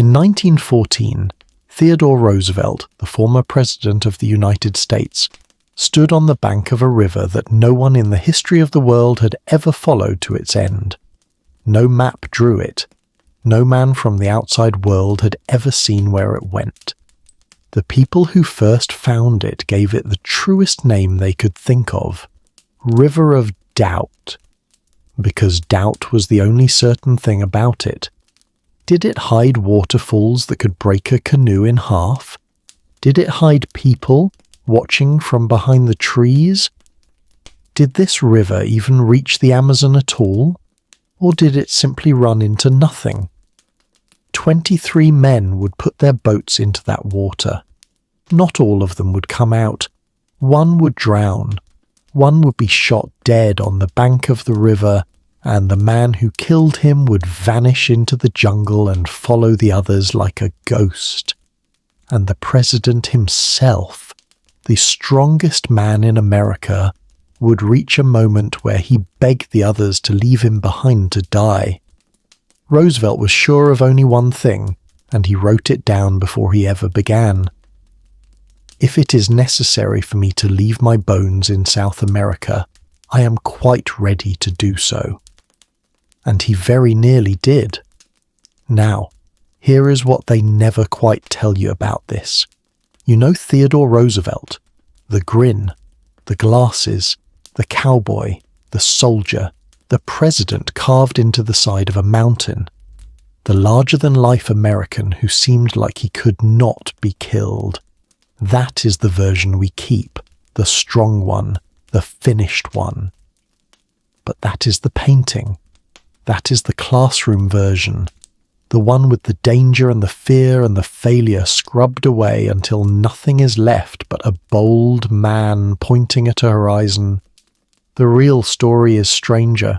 In 1914, Theodore Roosevelt, the former President of the United States, stood on the bank of a river that no one in the history of the world had ever followed to its end. No map drew it. No man from the outside world had ever seen where it went. The people who first found it gave it the truest name they could think of, River of Doubt, because doubt was the only certain thing about it. Did it hide waterfalls that could break a canoe in half? Did it hide people watching from behind the trees? Did this river even reach the Amazon at all? Or did it simply run into nothing? 23 men would put their boats into that water. Not all of them would come out. One would drown. One would be shot dead on the bank of the river, and the man who killed him would vanish into the jungle and follow the others like a ghost. And the president himself, the strongest man in America, would reach a moment where he begged the others to leave him behind to die. Roosevelt was sure of only one thing, and he wrote it down before he ever began. If it is necessary for me to leave my bones in South America, I am quite ready to do so. And he very nearly did. Now, here is what they never quite tell you about this. You know Theodore Roosevelt, the grin, the glasses, the cowboy, the soldier, the president carved into the side of a mountain, the larger-than-life American who seemed like he could not be killed. That is the version we keep, the strong one, the finished one. But that is the painting. That is the classroom version, the one with the danger and the fear and the failure scrubbed away until nothing is left but a bold man pointing at a horizon. The real story is stranger.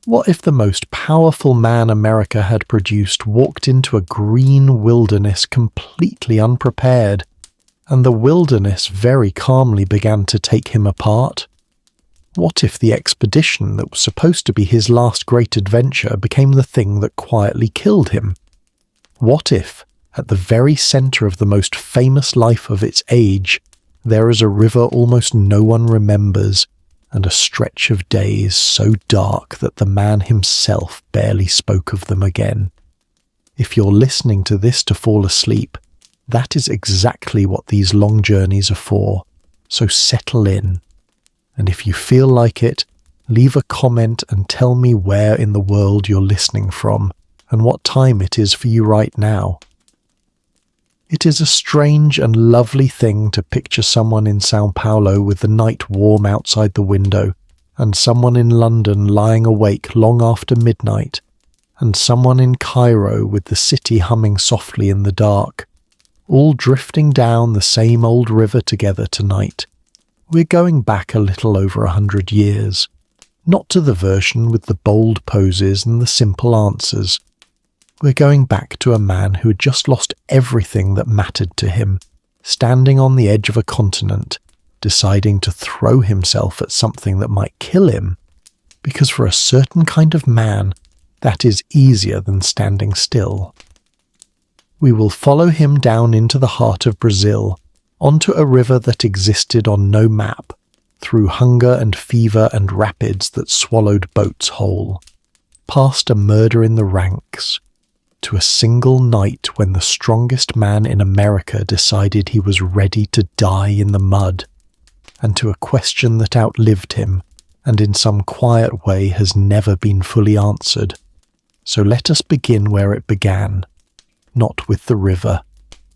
What if the most powerful man America had produced walked into a green wilderness completely unprepared, and the wilderness very calmly began to take him apart? What if the expedition that was supposed to be his last great adventure became the thing that quietly killed him? What if, at the very centre of the most famous life of its age, there is a river almost no one remembers, and a stretch of days so dark that the man himself barely spoke of them again? If you're listening to this to fall asleep, that is exactly what these long journeys are for, so settle in. And if you feel like it, leave a comment and tell me where in the world you're listening from and what time it is for you right now. It is a strange and lovely thing to picture someone in Sao Paulo with the night warm outside the window, and someone in London lying awake long after midnight, and someone in Cairo with the city humming softly in the dark, all drifting down the same old river together tonight. We're going back a little over 100 years, not to the version with the bold poses and the simple answers. We're going back to a man who had just lost everything that mattered to him, standing on the edge of a continent, deciding to throw himself at something that might kill him, because for a certain kind of man, that is easier than standing still. We will follow him down into the heart of Brazil, onto a river that existed on no map, through hunger and fever and rapids that swallowed boats whole, past a murder in the ranks, to a single night when the strongest man in America decided he was ready to die in the mud, and to a question that outlived him, and in some quiet way has never been fully answered. So let us begin where it began, not with the river,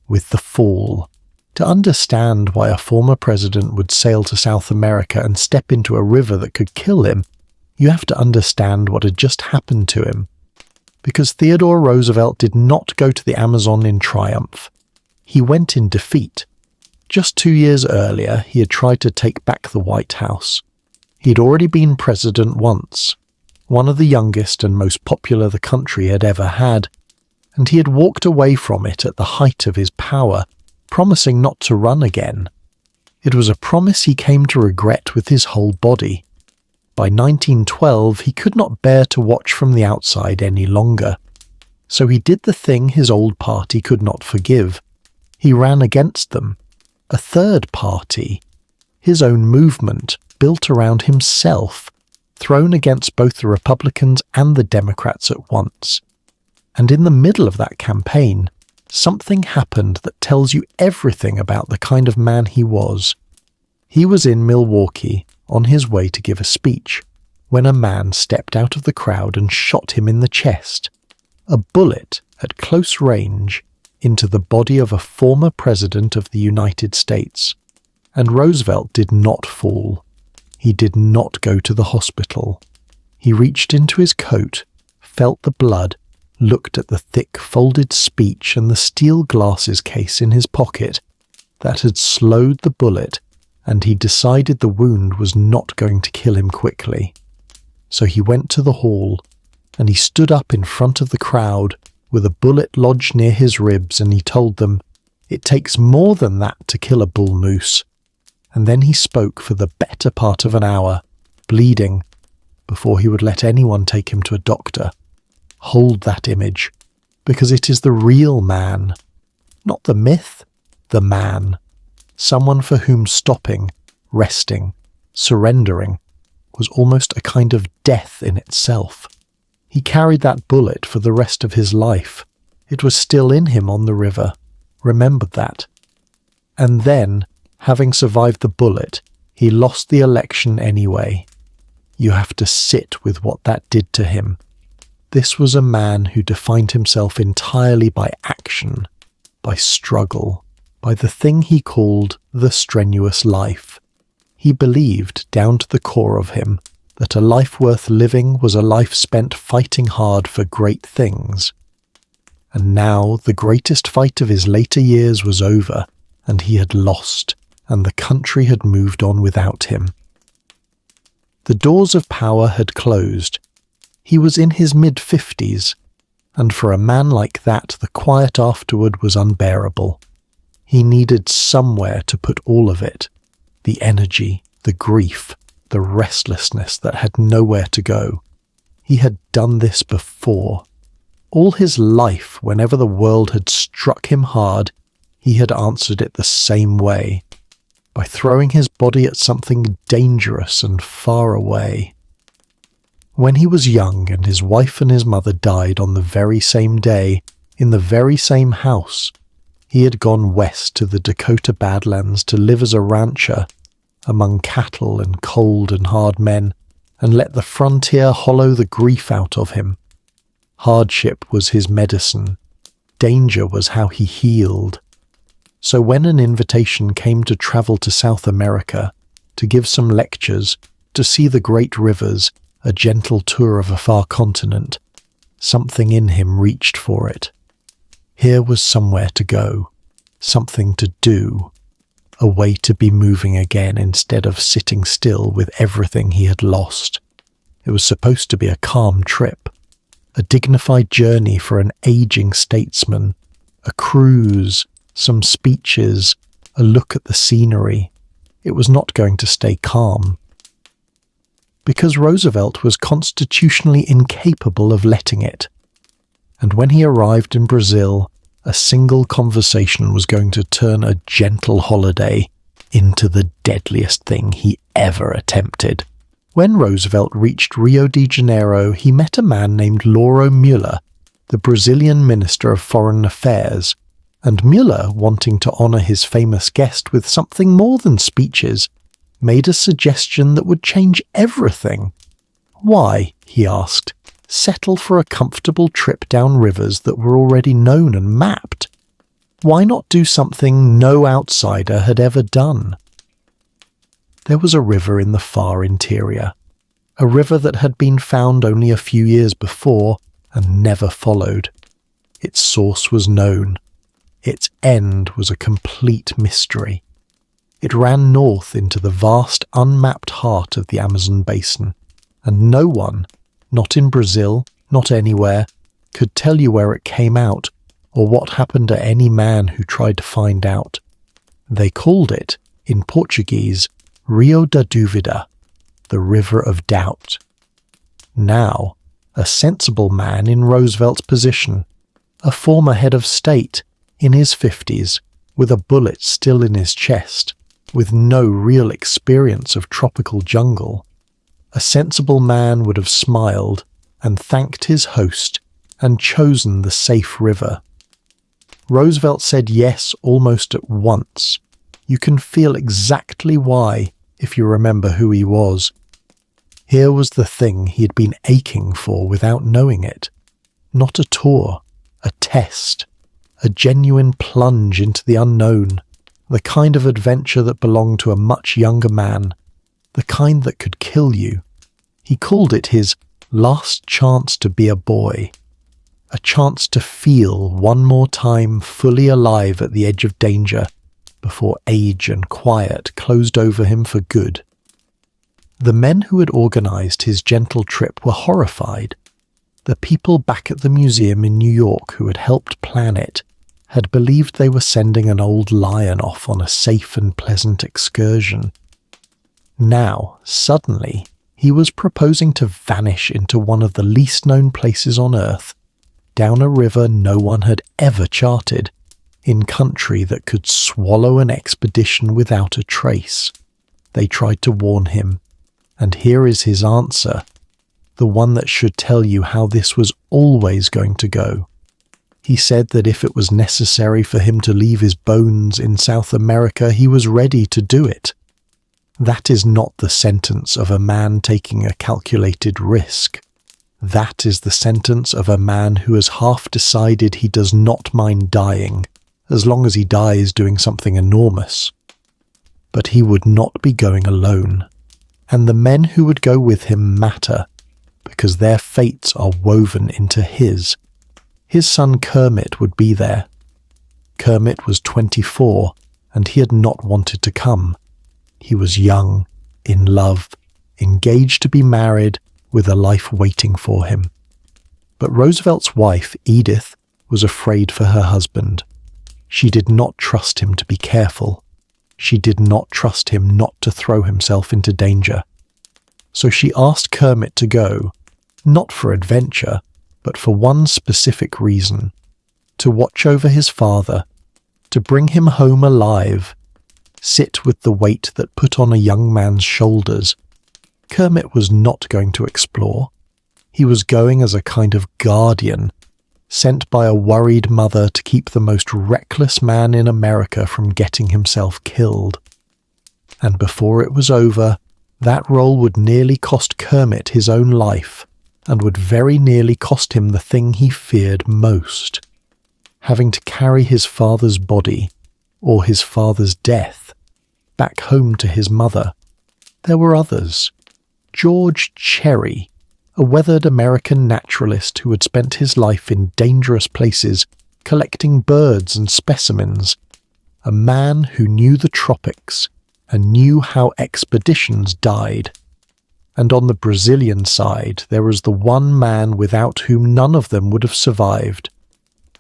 with the fall. To understand why a former president would sail to South America and step into a river that could kill him, you have to understand what had just happened to him. Because Theodore Roosevelt did not go to the Amazon in triumph. He went in defeat. Just 2 years earlier, he had tried to take back the White House. He had already been president once, one of the youngest and most popular the country had ever had, and he had walked away from it at the height of his power, promising not to run again. It was a promise he came to regret with his whole body. By 1912, he could not bear to watch from the outside any longer. So he did the thing his old party could not forgive. He ran against them. A third party, his own movement, built around himself, thrown against both the Republicans and the Democrats at once. And in the middle of that campaign, something happened that tells you everything about the kind of man he was. He was in Milwaukee on his way to give a speech when a man stepped out of the crowd and shot him in the chest. A bullet at close range into the body of a former president of the United States. And Roosevelt did not fall. He did not go to the hospital. He reached into his coat, felt the blood, looked at the thick folded speech and the steel glasses case in his pocket that had slowed the bullet, and he decided the wound was not going to kill him quickly. So he went to the hall, and he stood up in front of the crowd with a bullet lodged near his ribs, and he told them, "It takes more than that to kill a bull moose." And then he spoke for the better part of an hour, bleeding, before he would let anyone take him to a doctor. Hold that image, because it is the real man, not the myth, the man, someone for whom stopping, resting, surrendering was almost a kind of death in itself. He carried that bullet for the rest of his life. It was still in him on the river. Remembered that. And then, having survived the bullet, he lost the election anyway. You have to sit with what that did to him. This was a man who defined himself entirely by action, by struggle, by the thing he called the strenuous life. He believed, down to the core of him, that a life worth living was a life spent fighting hard for great things. And now the greatest fight of his later years was over, and he had lost, and the country had moved on without him. The doors of power had closed. He was in his mid-50s, and for a man like that the quiet afterward was unbearable. He needed somewhere to put all of it, the energy, the grief, the restlessness that had nowhere to go. He had done this before. All his life, whenever the world had struck him hard, he had answered it the same way, by throwing his body at something dangerous and far away. When he was young and his wife and his mother died on the very same day, in the very same house, he had gone west to the Dakota Badlands to live as a rancher among cattle and cold and hard men, and let the frontier hollow the grief out of him. Hardship was his medicine. Danger was how he healed. So when an invitation came to travel to South America, to give some lectures, to see the great rivers, a gentle tour of a far continent, something in him reached for it. Here was somewhere to go, something to do, a way to be moving again instead of sitting still with everything he had lost. It was supposed to be a calm trip, a dignified journey for an aging statesman, a cruise, some speeches, a look at the scenery. It was not going to stay calm. Because Roosevelt was constitutionally incapable of letting it. And when he arrived in Brazil, a single conversation was going to turn a gentle holiday into the deadliest thing he ever attempted. When Roosevelt reached Rio de Janeiro, he met a man named Lauro Muller, the Brazilian Minister of Foreign Affairs, and Muller, wanting to honour his famous guest with something more than speeches, made a suggestion that would change everything. Why, he asked, settle for a comfortable trip down rivers that were already known and mapped? Why not do something no outsider had ever done? There was a river in the far interior, a river that had been found only a few years before and never followed. Its source was known. Its end was a complete mystery. It ran north into the vast, unmapped heart of the Amazon basin, and no one, not in Brazil, not anywhere, could tell you where it came out or what happened to any man who tried to find out. They called it, in Portuguese, Rio da Dúvida, the River of Doubt. Now, a sensible man in Roosevelt's position, a former head of state, in his 50s, with a bullet still in his chest, with no real experience of tropical jungle. A sensible man would have smiled and thanked his host and chosen the safe river. Roosevelt said yes almost at once. You can feel exactly why if you remember who he was. Here was the thing he had been aching for without knowing it. Not a tour, a test, a genuine plunge into the unknown, the kind of adventure that belonged to a much younger man, the kind that could kill you. He called it his last chance to be a boy, a chance to feel one more time fully alive at the edge of danger before age and quiet closed over him for good. The men who had organized his gentle trip were horrified. The people back at the museum in New York who had helped plan it had believed they were sending an old lion off on a safe and pleasant excursion. Now, suddenly, he was proposing to vanish into one of the least known places on Earth, down a river no one had ever charted, in country that could swallow an expedition without a trace. They tried to warn him, and here is his answer, the one that should tell you how this was always going to go. He said that if it was necessary for him to leave his bones in South America, he was ready to do it. That is not the sentence of a man taking a calculated risk. That is the sentence of a man who has half decided he does not mind dying, as long as he dies doing something enormous. But he would not be going alone, and the men who would go with him matter, because their fates are woven into his. His son Kermit would be there. Kermit was 24, and he had not wanted to come. He was young, in love, engaged to be married, with a life waiting for him. But Roosevelt's wife, Edith, was afraid for her husband. She did not trust him to be careful. She did not trust him not to throw himself into danger. So she asked Kermit to go, not for adventure, but for one specific reason: to watch over his father, to bring him home alive, sit with the weight that put on a young man's shoulders. Kermit was not going to explore. He was going as a kind of guardian, sent by a worried mother to keep the most reckless man in America from getting himself killed. And before it was over, that role would nearly cost Kermit his own life, and would very nearly cost him the thing he feared most: having to carry his father's body, or his father's death, back home to his mother. There were others. George Cherry, a weathered American naturalist who had spent his life in dangerous places collecting birds and specimens, a man who knew the tropics and knew how expeditions died. And on the Brazilian side there was the one man without whom none of them would have survived,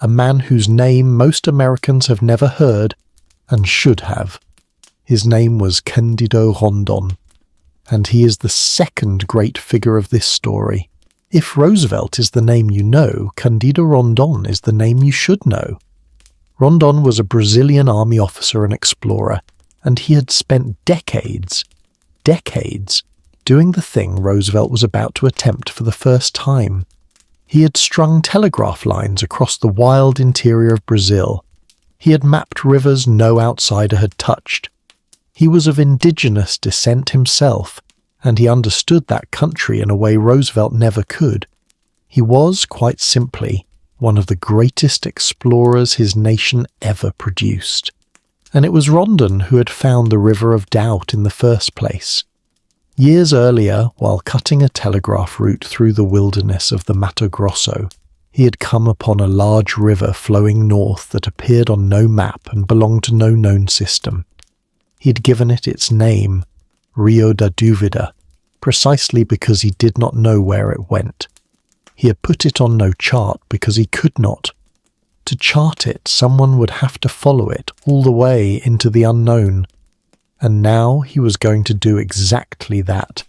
a man whose name most Americans have never heard and should have. His name was Cândido Rondon, and he is the second great figure of this story. If Roosevelt is the name you know, Cândido Rondon is the name you should know. Rondon was a Brazilian army officer and explorer, and he had spent decades, doing the thing Roosevelt was about to attempt for the first time. He had strung telegraph lines across the wild interior of Brazil. He had mapped rivers no outsider had touched. He was of indigenous descent himself, and he understood that country in a way Roosevelt never could. He was, quite simply, one of the greatest explorers his nation ever produced. And it was Rondon who had found the River of Doubt in the first place. Years earlier, while cutting a telegraph route through the wilderness of the Mato Grosso, he had come upon a large river flowing north that appeared on no map and belonged to no known system. He had given it its name, Rio da Dúvida, precisely because he did not know where it went. He had put it on no chart because he could not. To chart it, someone would have to follow it all the way into the unknown. And now he was going to do exactly that,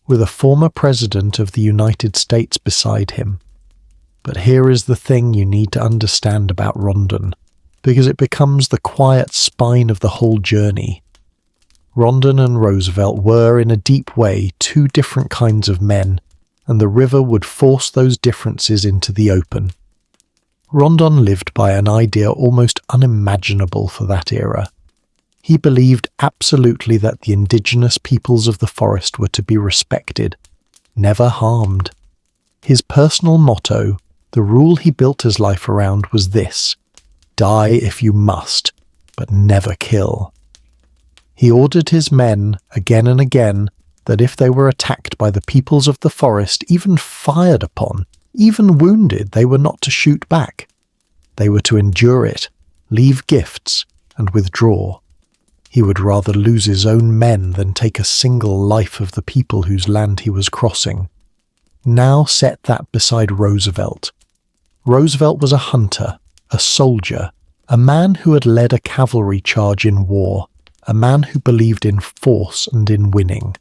with a former president of the United States beside him. But here is the thing you need to understand about Rondon, because it becomes the quiet spine of the whole journey. Rondon and Roosevelt were, in a deep way, two different kinds of men, and the river would force those differences into the open. Rondon lived by an idea almost unimaginable for that era. He believed absolutely that the indigenous peoples of the forest were to be respected, never harmed. His personal motto, the rule he built his life around, was this: die if you must, but never kill. He ordered his men, again and again, that if they were attacked by the peoples of the forest, even fired upon, even wounded, they were not to shoot back. They were to endure it, leave gifts, and withdraw. He would rather lose his own men than take a single life of the people whose land he was crossing. Now set that beside Roosevelt. Roosevelt was a hunter, a soldier, a man who had led a cavalry charge in war, a man who believed in force and in winning.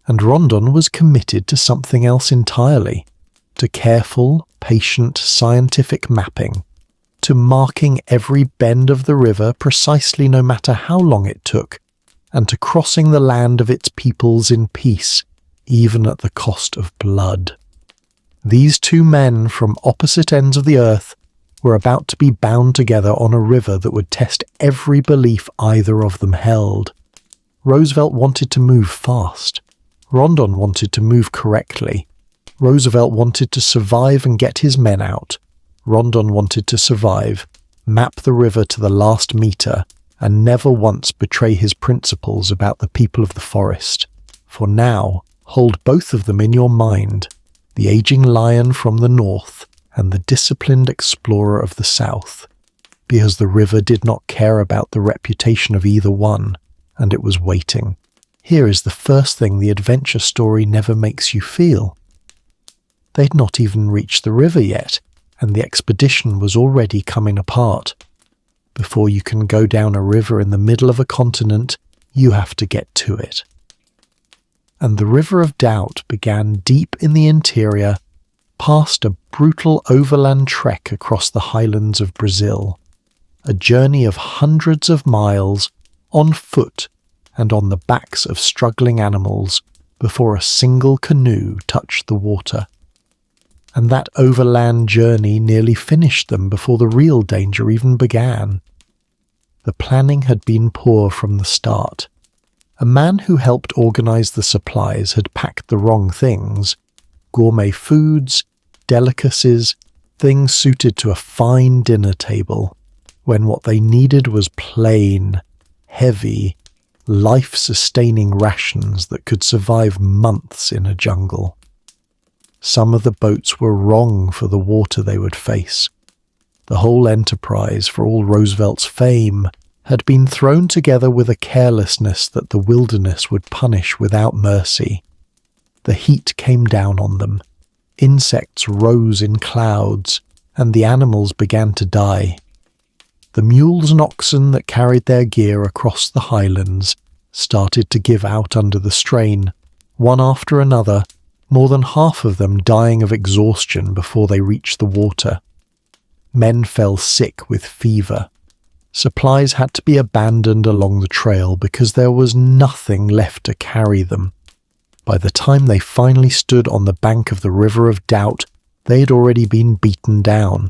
And Rondon was committed to something else entirely, to careful, patient, scientific mapping, to marking every bend of the river precisely no matter how long it took, and to crossing the land of its peoples in peace, even at the cost of blood. These two men from opposite ends of the earth were about to be bound together on a river that would test every belief either of them held. Roosevelt wanted to move fast. Rondon wanted to move correctly. Roosevelt wanted to survive and get his men out. Rondon wanted to survive, map the river to the last meter, and never once betray his principles about the people of the forest. For now, hold both of them in your mind, the aging lion from the north and the disciplined explorer of the south, because the river did not care about the reputation of either one, and it was waiting. Here is the first thing the adventure story never makes you feel. They'd not even reached the river yet, and the expedition was already coming apart. Before you can go down a river in the middle of a continent, you have to get to it. And the River of Doubt began deep in the interior, past a brutal overland trek across the highlands of Brazil, a journey of hundreds of miles, on foot and on the backs of struggling animals, before a single canoe touched the water. And that overland journey nearly finished them before the real danger even began. The planning had been poor from the start. A man who helped organize the supplies had packed the wrong things: gourmet foods, delicacies, things suited to a fine dinner table, when what they needed was plain, heavy, life-sustaining rations that could survive months in a jungle. Some of the boats were wrong for the water they would face. The whole enterprise, for all Roosevelt's fame, had been thrown together with a carelessness that the wilderness would punish without mercy. The heat came down on them. Insects rose in clouds, and the animals began to die. The mules and oxen that carried their gear across the highlands started to give out under the strain, one after another, more than half of them dying of exhaustion before they reached the water. Men fell sick with fever. Supplies had to be abandoned along the trail because there was nothing left to carry them. By the time they finally stood on the bank of the River of Doubt, they had already been beaten down.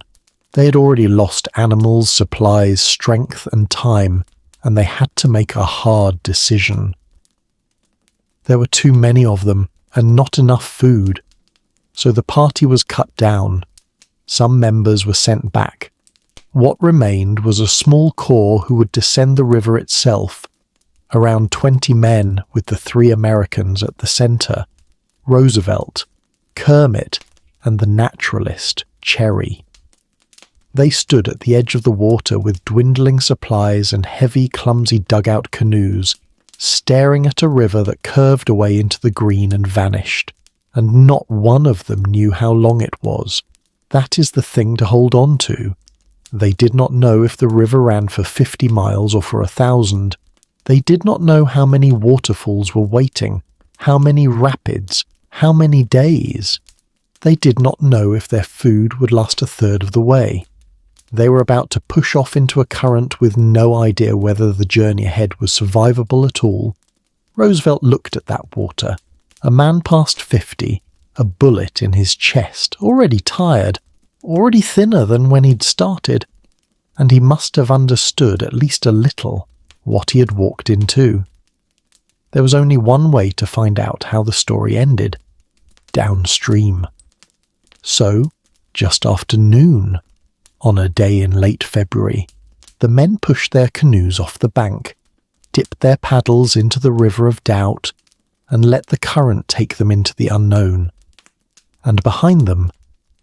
They had already lost animals, supplies, strength, and time, and they had to make a hard decision. There were too many of them, and not enough food, so the party was cut down. Some members were sent back. What remained was a small corps who would descend the river itself, around 20 men with the 3 Americans at the center: Roosevelt, Kermit, and the naturalist, Cherry. They stood at the edge of the water with dwindling supplies and heavy, clumsy dugout canoes, staring at a river that curved away into the green and vanished, and not one of them knew how long it was. That is the thing to hold on to. They did not know if the river ran for 50 miles or for 1,000. They did not know how many waterfalls were waiting, how many rapids, how many days. They did not know if their food would last a third of the way. They were about to push off into a current with no idea whether the journey ahead was survivable at all. Roosevelt looked at that water. A man past 50, a bullet in his chest, already tired, already thinner than when he'd started, and he must have understood at least a little what he had walked into. There was only one way to find out how the story ended: downstream. So, just after noon, on a day in late February, the men pushed their canoes off the bank, dipped their paddles into the river of doubt, and let the current take them into the unknown. And behind them,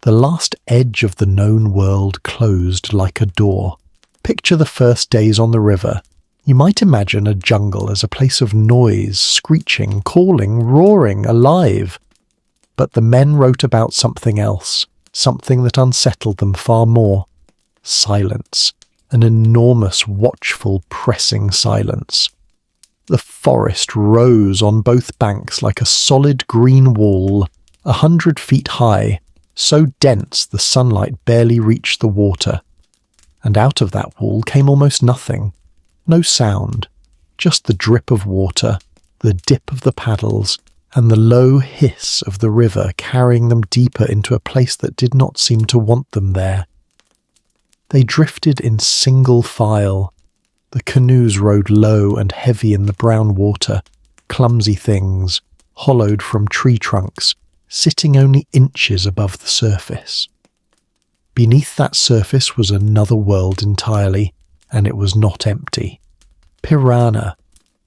the last edge of the known world closed like a door. Picture the first days on the river. You might imagine a jungle as a place of noise, screeching, calling, roaring, alive. But the men wrote about something else, something that unsettled them far more. Silence. An enormous, watchful, pressing silence. The forest rose on both banks like a solid green wall, 100 feet high, so dense the sunlight barely reached the water. And out of that wall came almost nothing. No sound, just the drip of water, the dip of the paddles, and the low hiss of the river carrying them deeper into a place that did not seem to want them there. They drifted in single file. The canoes rode low and heavy in the brown water, clumsy things, hollowed from tree trunks, sitting only inches above the surface. Beneath that surface was another world entirely, and it was not empty. Piranha,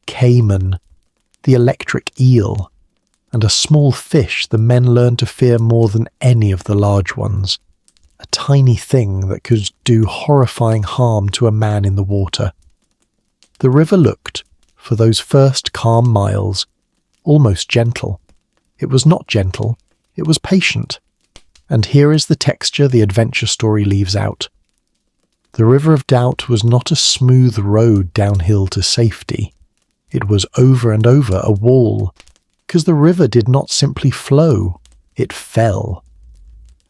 caiman, the electric eel, and a small fish the men learned to fear more than any of the large ones. A tiny thing that could do horrifying harm to a man in the water. The river looked, for those first calm miles, almost gentle. It was not gentle, it was patient. And here is the texture the adventure story leaves out. The river of doubt was not a smooth road downhill to safety. It was over and over a wall, because the river did not simply flow, it fell.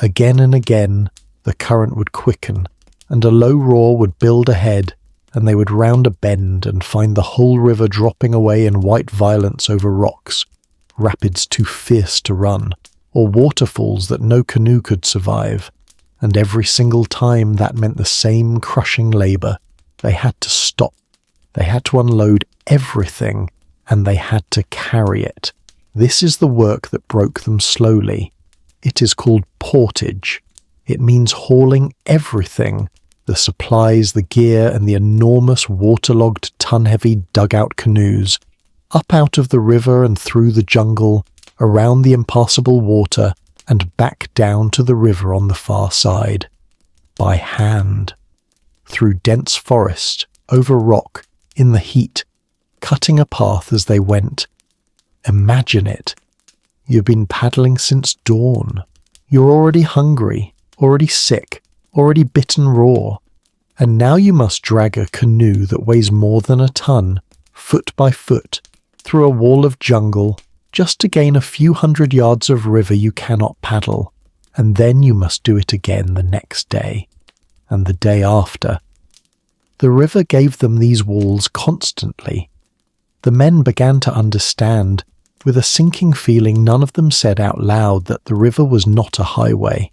Again and again, the current would quicken, and a low roar would build ahead, and they would round a bend and find the whole river dropping away in white violence over rocks, rapids too fierce to run, or waterfalls that no canoe could survive. And every single time that meant the same crushing labour. They had to stop. They had to unload everything, and they had to carry it. This is the work that broke them slowly. It is called portage. It means hauling everything, the supplies, the gear, and the enormous waterlogged ton-heavy dugout canoes, up out of the river and through the jungle, around the impassable water, and back down to the river on the far side. By hand. Through dense forest, over rock, in the heat, cutting a path as they went. Imagine it. You've been paddling since dawn. You're already hungry, already sick, already bitten raw. And now you must drag a canoe that weighs more than a ton, foot by foot, through a wall of jungle, just to gain a few hundred yards of river you cannot paddle, and then you must do it again the next day, and the day after. The river gave them these walls constantly. The men began to understand, with a sinking feeling none of them said out loud, that the river was not a highway.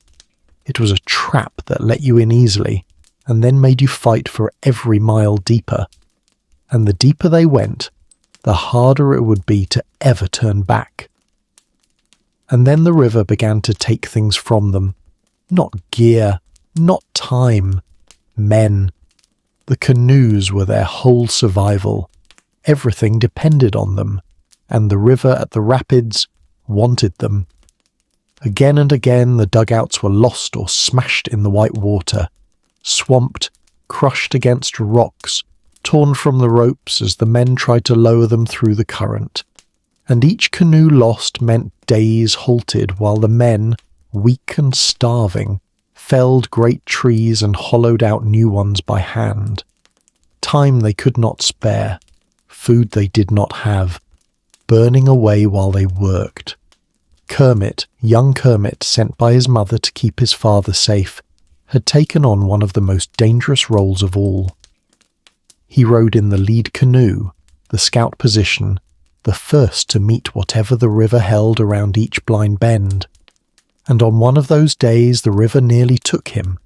It was a trap that let you in easily, and then made you fight for every mile deeper. And the deeper they went, the harder it would be to ever turn back. And then the river began to take things from them. Not gear, not time, men. The canoes were their whole survival. Everything depended on them, and the river at the rapids wanted them. Again and again the dugouts were lost or smashed in the white water, swamped, crushed against rocks, torn from the ropes as the men tried to lower them through the current. And each canoe lost meant days halted while the men, weak and starving, felled great trees and hollowed out new ones by hand. Time they could not spare, food they did not have, burning away while they worked. Kermit, young Kermit sent by his mother to keep his father safe, had taken on one of the most dangerous roles of all. He rowed in the lead canoe, the scout position, the first to meet whatever the river held around each blind bend. And on one of those days the river nearly took him.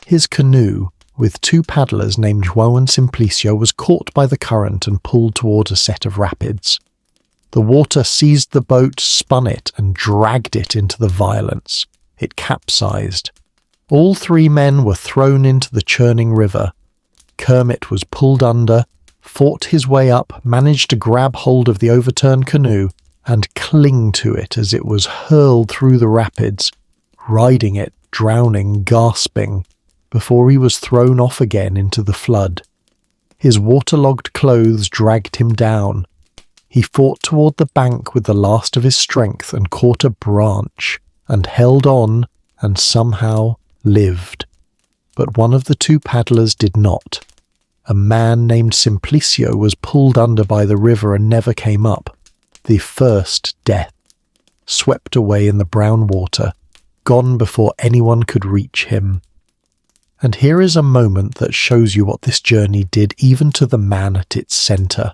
His canoe, with two paddlers named João and Simplicio, was caught by the current and pulled toward a set of rapids. The water seized the boat, spun it, and dragged it into the violence. It capsized. All three men were thrown into the churning river. Kermit was pulled under, fought his way up, managed to grab hold of the overturned canoe, and cling to it as it was hurled through the rapids, riding it, drowning, gasping, before he was thrown off again into the flood. His waterlogged clothes dragged him down. He fought toward the bank with the last of his strength and caught a branch, and held on, and somehow lived. But one of the two paddlers did not. A man named Simplicio was pulled under by the river and never came up. The first death, swept away in the brown water, gone before anyone could reach him. And here is a moment that shows you what this journey did even to the man at its centre.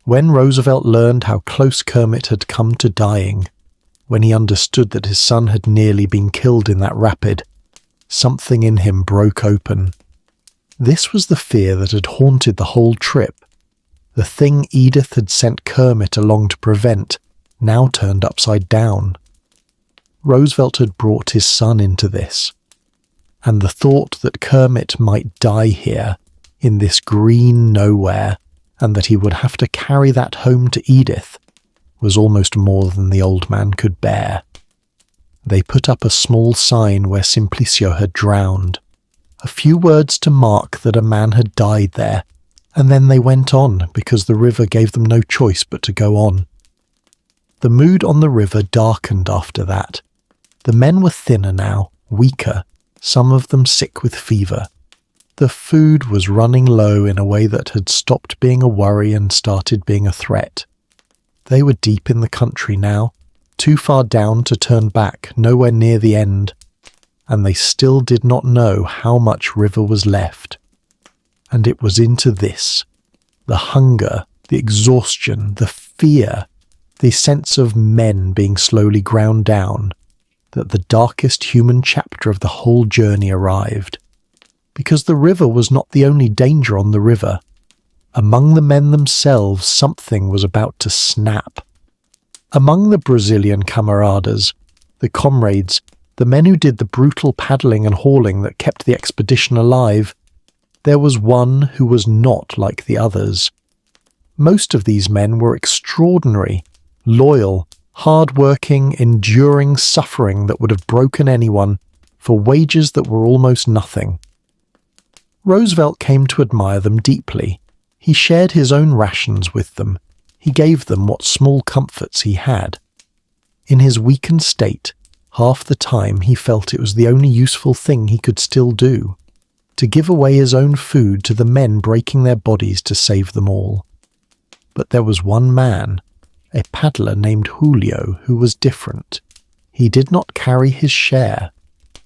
When Roosevelt learned how close Kermit had come to dying, when he understood that his son had nearly been killed in that rapid, something in him broke open. This was the fear that had haunted the whole trip. The thing Edith had sent Kermit along to prevent, now turned upside down. Roosevelt had brought his son into this. And the thought that Kermit might die here, in this green nowhere, and that he would have to carry that home to Edith, was almost more than the old man could bear. They put up a small sign where Simplicio had drowned, a few words to mark that a man had died there, and then they went on because the river gave them no choice but to go on. The mood on the river darkened after that. The men were thinner now, weaker, some of them sick with fever. The food was running low in a way that had stopped being a worry and started being a threat. They were deep in the country now, too far down to turn back, nowhere near the end, and they still did not know how much river was left. And it was into this, the hunger, the exhaustion, the fear, the sense of men being slowly ground down, that the darkest human chapter of the whole journey arrived. Because the river was not the only danger on the river. Among the men themselves, something was about to snap. Among the Brazilian camaradas, the comrades, the men who did the brutal paddling and hauling that kept the expedition alive, there was one who was not like the others. Most of these men were extraordinary, loyal, hard-working, enduring suffering that would have broken anyone for wages that were almost nothing. Roosevelt came to admire them deeply. He shared his own rations with them. He gave them what small comforts he had. In his weakened state, half the time he felt it was the only useful thing he could still do, to give away his own food to the men breaking their bodies to save them all. But there was one man, a paddler named Julio, who was different. He did not carry his share,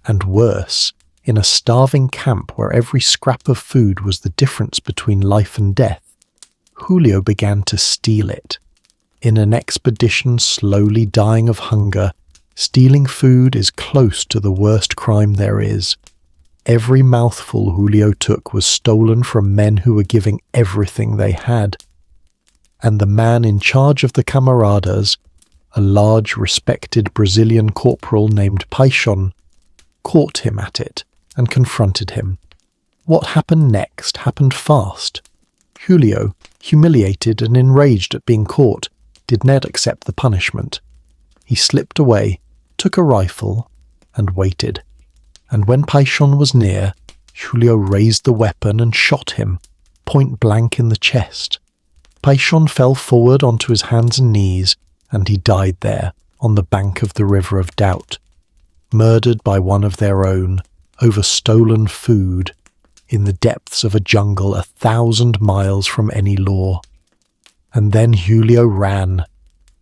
and worse, in a starving camp where every scrap of food was the difference between life and death, Julio began to steal it. In an expedition slowly dying of hunger, stealing food is close to the worst crime there is. Every mouthful Julio took was stolen from men who were giving everything they had. And the man in charge of the camaradas, a large, respected Brazilian corporal named Paixão, caught him at it and confronted him. What happened next happened fast. Julio, humiliated and enraged at being caught, did not accept the punishment. He slipped away, took a rifle, and waited. And when Paixão was near, Julio raised the weapon and shot him, point blank in the chest. Paixão fell forward onto his hands and knees, and he died there, on the bank of the River of Doubt, murdered by one of their own, over stolen food, in the depths of a jungle 1,000 miles from any law. And then Julio ran.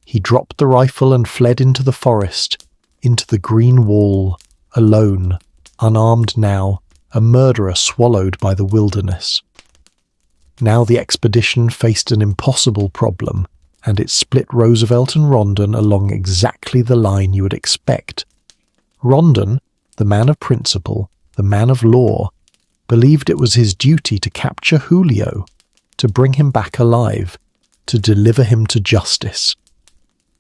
He dropped the rifle and fled into the forest, into the green wall, alone, unarmed now, a murderer swallowed by the wilderness. Now the expedition faced an impossible problem, and it split Roosevelt and Rondon along exactly the line you would expect. Rondon, the man of principle, the man of law, believed it was his duty to capture Julio, to bring him back alive, to deliver him to justice.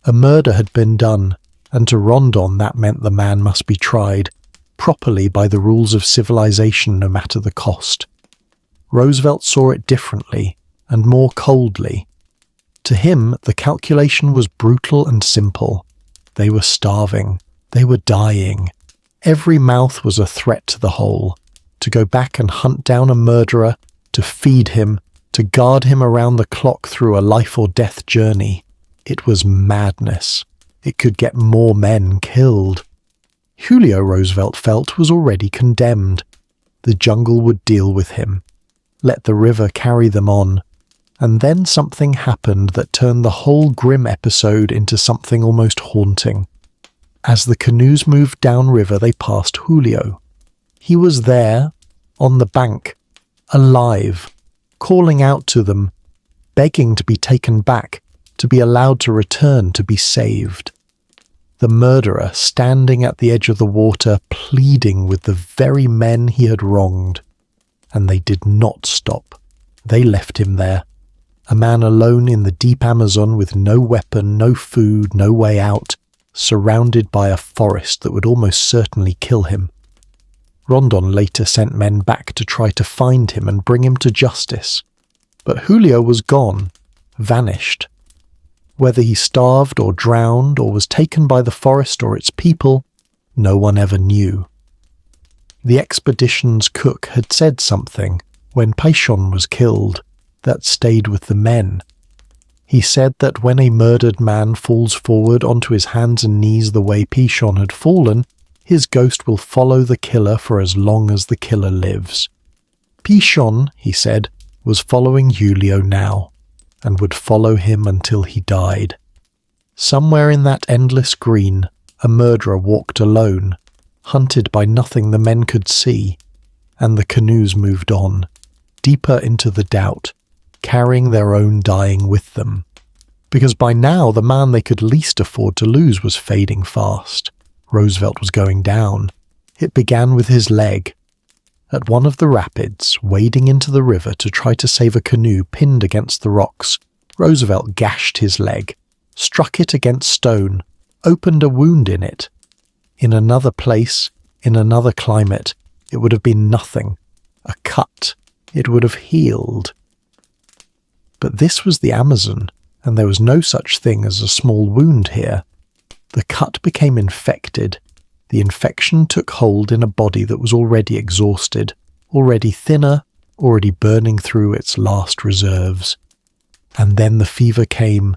A murder had been done, and to Rondon that meant the man must be tried, properly by the rules of civilization no matter the cost. Roosevelt saw it differently, and more coldly. To him, the calculation was brutal and simple. They were starving. They were dying. Every mouth was a threat to the whole. To go back and hunt down a murderer, to feed him, to guard him around the clock through a life-or-death journey. It was madness. It could get more men killed. Julio, Roosevelt felt, was already condemned. The jungle would deal with him. Let the river carry them on. And then something happened that turned the whole grim episode into something almost haunting. As the canoes moved downriver, they passed Julio. He was there, on the bank, alive, calling out to them, begging to be taken back, to be allowed to return, to be saved. The murderer standing at the edge of the water, pleading with the very men he had wronged. And they did not stop. They left him there. A man alone in the deep Amazon with no weapon, no food, no way out, surrounded by a forest that would almost certainly kill him. Rondon later sent men back to try to find him and bring him to justice. But Julio was gone, vanished. Whether he starved or drowned or was taken by the forest or its people, no one ever knew. The expedition's cook had said something when Paishon was killed that stayed with the men. He said that when a murdered man falls forward onto his hands and knees the way Paishon had fallen, his ghost will follow the killer for as long as the killer lives. Paishon, he said, was following Julio now, and would follow him until he died. Somewhere in that endless green, a murderer walked alone, hunted by nothing the men could see, and the canoes moved on, deeper into the doubt, carrying their own dying with them. Because by now the man they could least afford to lose was fading fast. Roosevelt was going down. It began with his leg. At one of the rapids, wading into the river to try to save a canoe pinned against the rocks, Roosevelt gashed his leg, struck it against stone, opened a wound in it. In another place, in another climate, it would have been nothing. A cut. It would have healed. But this was the Amazon, and there was no such thing as a small wound here. The cut became infected. The infection took hold in a body that was already exhausted, already thinner, already burning through its last reserves. And then the fever came,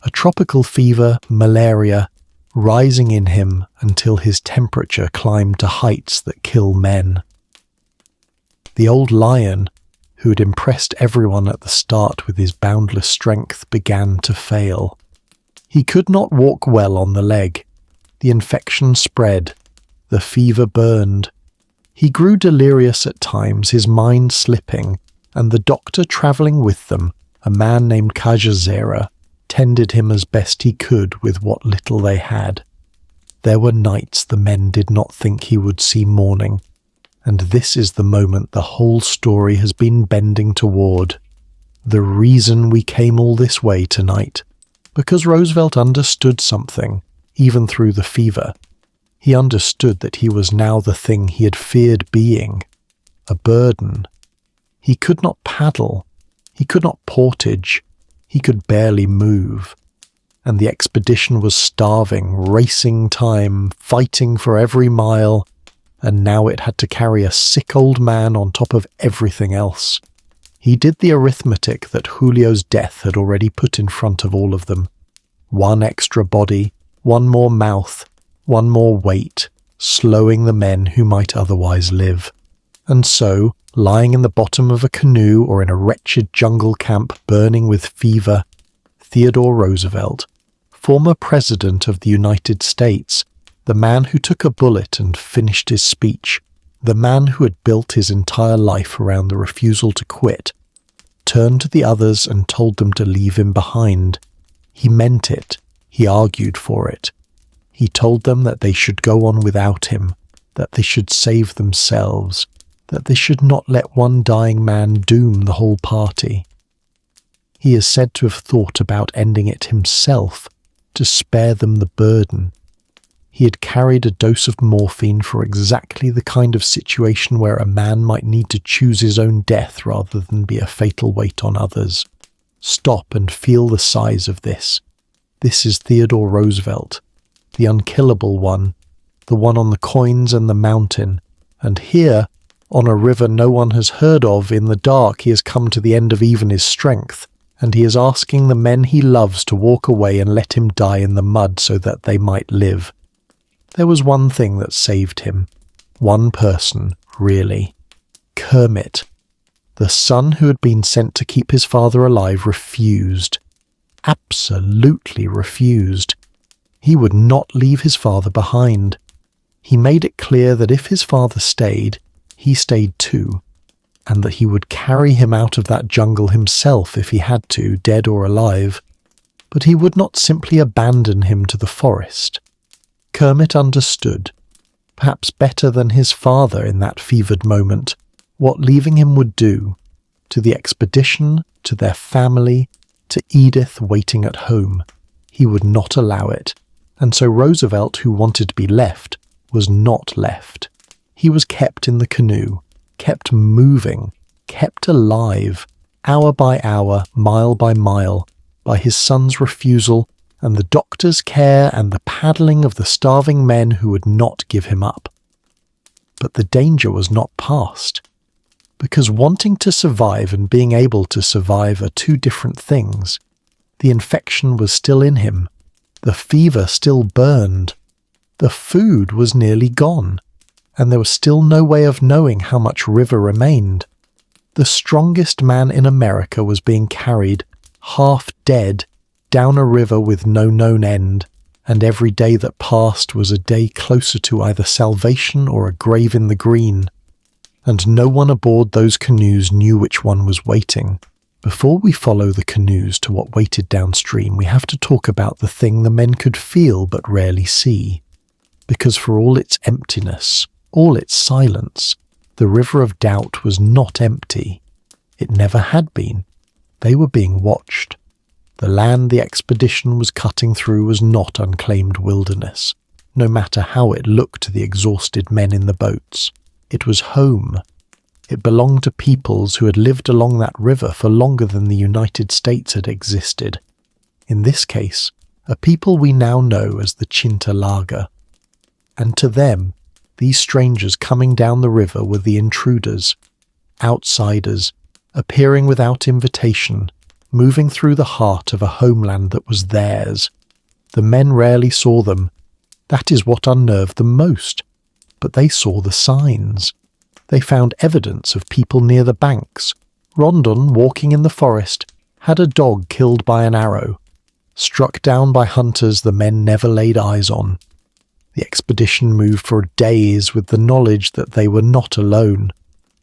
a tropical fever, malaria, rising in him until his temperature climbed to heights that kill men. The old lion, who had impressed everyone at the start with his boundless strength, began to fail. He could not walk well on the leg. The infection spread. The fever burned. He grew delirious at times, his mind slipping, and the doctor travelling with them, a man named Cajazera, tended him as best he could with what little they had. There were nights the men did not think he would see morning, and this is the moment the whole story has been bending toward. The reason we came all this way tonight. Because Roosevelt understood something, even through the fever. He understood that he was now the thing he had feared being, a burden. He could not paddle. He could not portage. He could barely move. And the expedition was starving, racing time, fighting for every mile, and now it had to carry a sick old man on top of everything else. He did the arithmetic that Julio's death had already put in front of all of them. One extra body, one more mouth, one more weight, slowing the men who might otherwise live. And so, lying in the bottom of a canoe or in a wretched jungle camp burning with fever, Theodore Roosevelt, former President of the United States, the man who took a bullet and finished his speech, the man who had built his entire life around the refusal to quit, turned to the others and told them to leave him behind. He meant it. He argued for it. He told them that they should go on without him, that they should save themselves, that they should not let one dying man doom the whole party. He is said to have thought about ending it himself, to spare them the burden. He had carried a dose of morphine for exactly the kind of situation where a man might need to choose his own death rather than be a fatal weight on others. Stop and feel the size of this. This is Theodore Roosevelt, the unkillable one, the one on the coins and the mountain. And here, on a river no one has heard of, in the dark he has come to the end of even his strength, and he is asking the men he loves to walk away and let him die in the mud so that they might live. There was one thing that saved him. One person, really. Kermit. The son who had been sent to keep his father alive refused. Absolutely refused. He would not leave his father behind. He made it clear that if his father stayed, he stayed too, and that he would carry him out of that jungle himself if he had to, dead or alive. But he would not simply abandon him to the forest. Kermit understood, perhaps better than his father in that fevered moment, what leaving him would do to the expedition, to their family, to Edith waiting at home. He would not allow it, and so Roosevelt, who wanted to be left, was not left. He was kept in the canoe, kept moving, kept alive, hour by hour, mile by mile, by his son's refusal and the doctor's care and the paddling of the starving men who would not give him up. But the danger was not past, because wanting to survive and being able to survive are two different things. The infection was still in him. The fever still burned. The food was nearly gone, and there was still no way of knowing how much river remained. The strongest man in America was being carried, half dead, down a river with no known end, and every day that passed was a day closer to either salvation or a grave in the green. And no one aboard those canoes knew which one was waiting. Before we follow the canoes to what waited downstream, we have to talk about the thing the men could feel but rarely see. Because for all its emptiness, all its silence, the river of doubt was not empty. It never had been. They were being watched. The land the expedition was cutting through was not unclaimed wilderness, no matter how it looked to the exhausted men in the boats. It was home. It belonged to peoples who had lived along that river for longer than the United States had existed. In this case, a people we now know as the Chinta. And to them, these strangers coming down the river were the intruders, outsiders, appearing without invitation, moving through the heart of a homeland that was theirs. The men rarely saw them. That is what unnerved them most. But they saw the signs. They found evidence of people near the banks. Rondon, walking in the forest, had a dog killed by an arrow, struck down by hunters the men never laid eyes on. The expedition moved for days with the knowledge that they were not alone,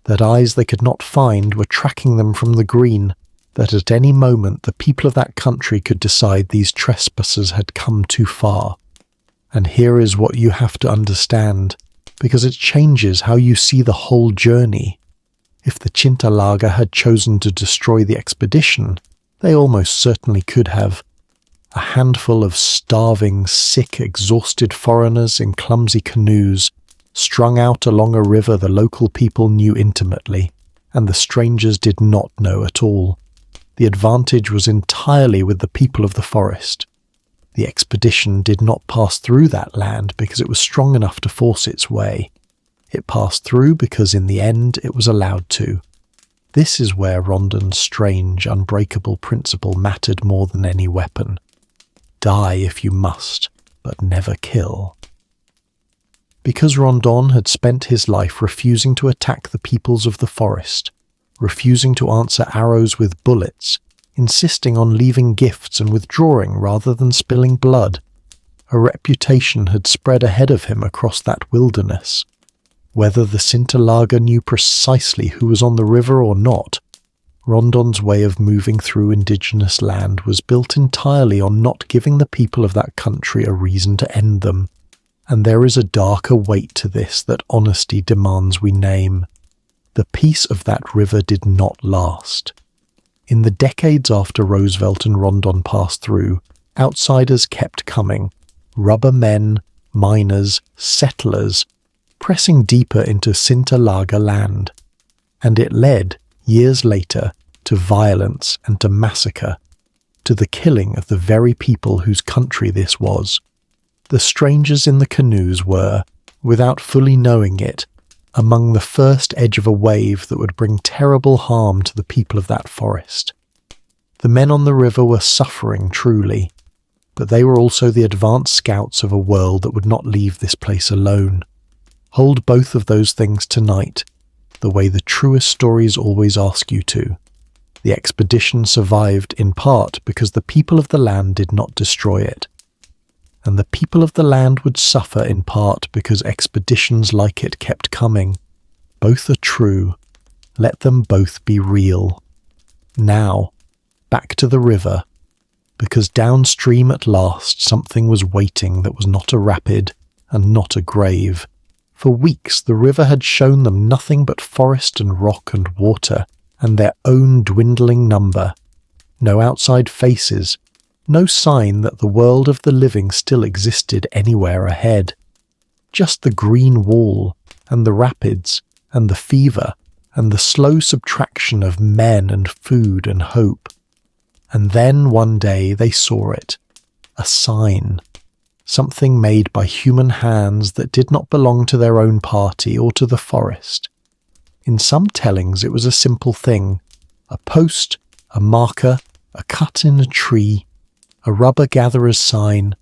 that eyes they could not find were tracking them from the green, that at any moment the people of that country could decide these trespassers had come too far. And here is what you have to understand, because it changes how you see the whole journey. If the Chinta had chosen to destroy the expedition, they almost certainly could have. A handful of starving, sick, exhausted foreigners in clumsy canoes, strung out along a river the local people knew intimately, and the strangers did not know at all. The advantage was entirely with the people of the forest. The expedition did not pass through that land because it was strong enough to force its way. It passed through because in the end it was allowed to. This is where Rondon's strange, unbreakable principle mattered more than any weapon. Die if you must, but never kill. Because Rondon had spent his life refusing to attack the peoples of the forest, refusing to answer arrows with bullets, insisting on leaving gifts and withdrawing rather than spilling blood. A reputation had spread ahead of him across that wilderness. Whether the Cinterlaga knew precisely who was on the river or not, Rondon's way of moving through indigenous land was built entirely on not giving the people of that country a reason to end them. And there is a darker weight to this that honesty demands we name. The peace of that river did not last. In the decades after Roosevelt and Rondon passed through, outsiders kept coming. Rubber men, miners, settlers, pressing deeper into Cinterlaga land. And it led, years later, to violence and to massacre, to the killing of the very people whose country this was. The strangers in the canoes were, without fully knowing it, among the first edge of a wave that would bring terrible harm to the people of that forest. The men on the river were suffering truly, but they were also the advanced scouts of a world that would not leave this place alone. Hold both of those things tonight, the way the truest stories always ask you to. The expedition survived in part because the people of the land did not destroy it. And the people of the land would suffer in part because expeditions like it kept coming. Both are true. Let them both be real. Now, back to the river, because downstream at last something was waiting that was not a rapid and not a grave. For weeks the river had shown them nothing but forest and rock and water, and their own dwindling number. No outside faces, no sign that the world of the living still existed anywhere ahead. Just the green wall, and the rapids, and the fever, and the slow subtraction of men and food and hope. And then one day they saw it, a sign. Something made by human hands that did not belong to their own party or to the forest. In some tellings it was a simple thing, a post, a marker, a cut in a tree, a rubber gatherer's sign.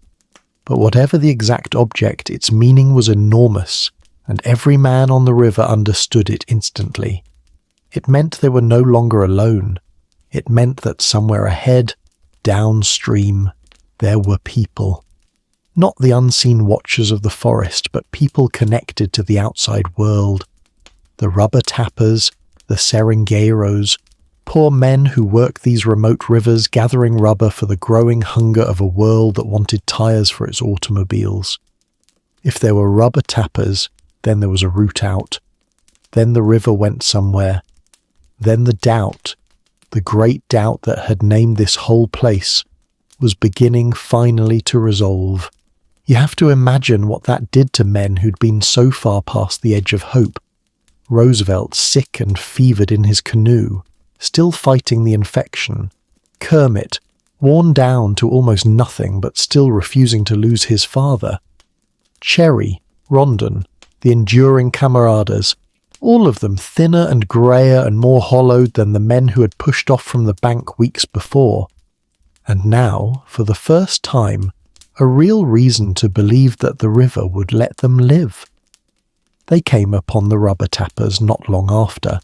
But whatever the exact object, its meaning was enormous, and every man on the river understood it instantly. It meant they were no longer alone. It meant that somewhere ahead, downstream, there were people. Not the unseen watchers of the forest, but people connected to the outside world. The rubber tappers, the seringueiros, poor men who work these remote rivers gathering rubber for the growing hunger of a world that wanted tires for its automobiles. If there were rubber tappers, then there was a route out. Then the river went somewhere. Then the doubt, the great doubt that had named this whole place, was beginning finally to resolve. You have to imagine what that did to men who'd been so far past the edge of hope. Roosevelt, sick and fevered in his canoe, still fighting the infection. Kermit, worn down to almost nothing but still refusing to lose his father. Cherry, Rondon, the enduring camaradas, all of them thinner and greyer and more hollowed than the men who had pushed off from the bank weeks before. And now, for the first time, a real reason to believe that the river would let them live. They came upon the rubber tappers not long after,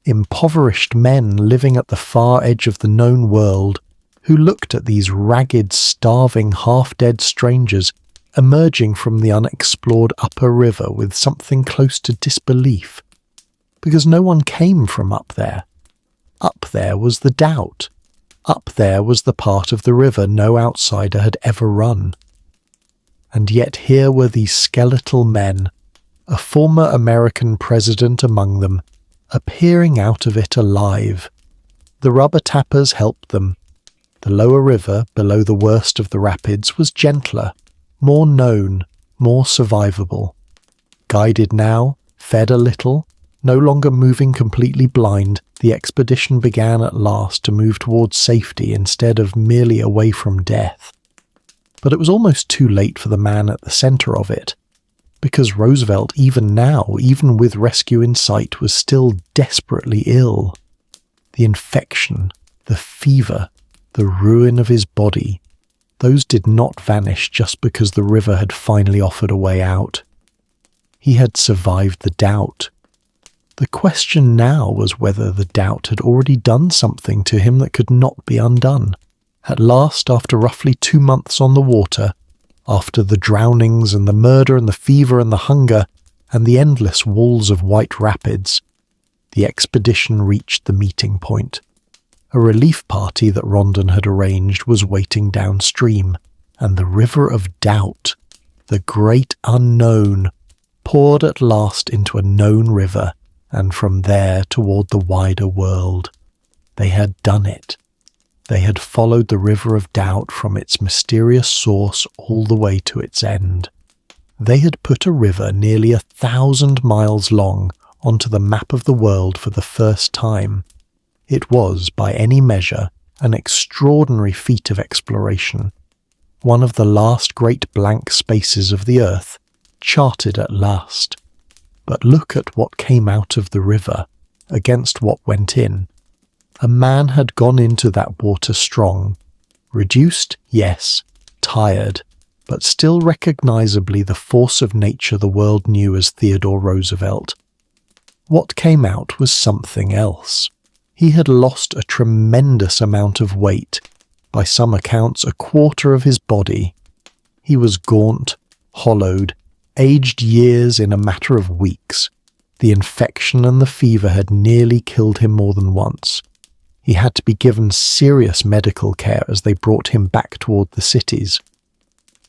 impoverished men living at the far edge of the known world, who looked at these ragged, starving, half-dead strangers emerging from the unexplored upper river with something close to disbelief, because no one came from up there. Up there was the doubt. Up there was the part of the river no outsider had ever run. And yet here were these skeletal men, a former American president among them, appearing out of it alive. The rubber tappers helped them. The lower river, below the worst of the rapids, was gentler, more known, more survivable. Guided now, fed a little, no longer moving completely blind, the expedition began at last to move towards safety instead of merely away from death. But it was almost too late for the man at the centre of it, because Roosevelt, even now, even with rescue in sight, was still desperately ill. The infection, the fever, the ruin of his body, those did not vanish just because the river had finally offered a way out. He had survived the doubt. The question now was whether the doubt had already done something to him that could not be undone. At last, after roughly 2 months on the water, after the drownings and the murder and the fever and the hunger and the endless walls of white rapids, the expedition reached the meeting point. A relief party that Rondon had arranged was waiting downstream, and the river of doubt, the great unknown, poured at last into a known river, and from there toward the wider world. They had done it. They had followed the river of doubt from its mysterious source all the way to its end. They had put a river nearly 1,000 miles long onto the map of the world for the first time. It was, by any measure, an extraordinary feat of exploration, one of the last great blank spaces of the earth, charted at last. But look at what came out of the river, against what went in. A man had gone into that water strong, reduced, yes, tired, but still recognizably the force of nature the world knew as Theodore Roosevelt. What came out was something else. He had lost a tremendous amount of weight, by some accounts 1/4 of his body. He was gaunt, hollowed, aged years in a matter of weeks. The infection and the fever had nearly killed him more than once. He had to be given serious medical care as they brought him back toward the cities.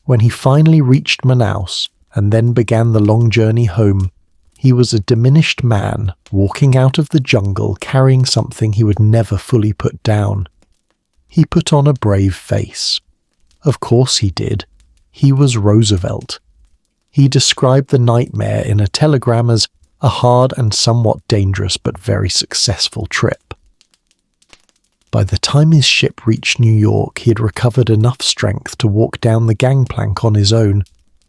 When he finally reached Manaus and then began the long journey home, he was a diminished man walking out of the jungle carrying something he would never fully put down. He put on a brave face. Of course he did. He was Roosevelt. He described the nightmare in a telegram as a hard and somewhat dangerous but very successful trip. By the time his ship reached New York, he had recovered enough strength to walk down the gangplank on his own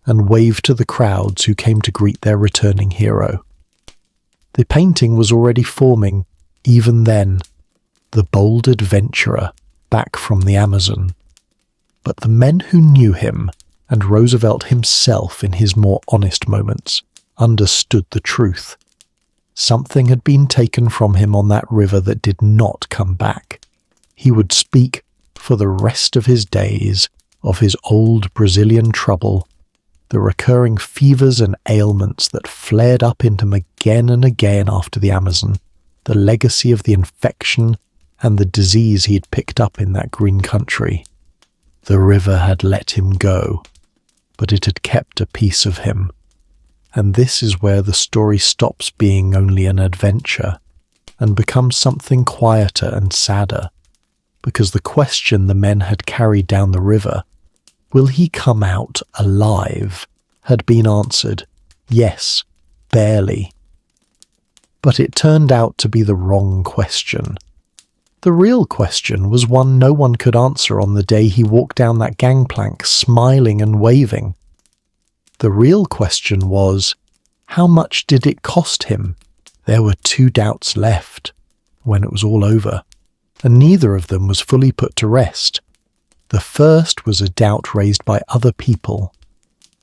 and wave to the crowds who came to greet their returning hero. The painting was already forming, even then, the bold adventurer back from the Amazon. But the men who knew him, and Roosevelt himself in his more honest moments, understood the truth. Something had been taken from him on that river that did not come back. He would speak, for the rest of his days, of his old Brazilian trouble, the recurring fevers and ailments that flared up in him again and again after the Amazon, the legacy of the infection and the disease he had picked up in that green country. The river had let him go, but it had kept a piece of him. And this is where the story stops being only an adventure and becomes something quieter and sadder, because the question the men had carried down the river, will he come out alive, had been answered, yes, barely. But it turned out to be the wrong question. The real question was one no one could answer on the day he walked down that gangplank smiling and waving. The real question was, how much did it cost him? There were 2 doubts left when it was all over, and neither of them was fully put to rest. The first was a doubt raised by other people.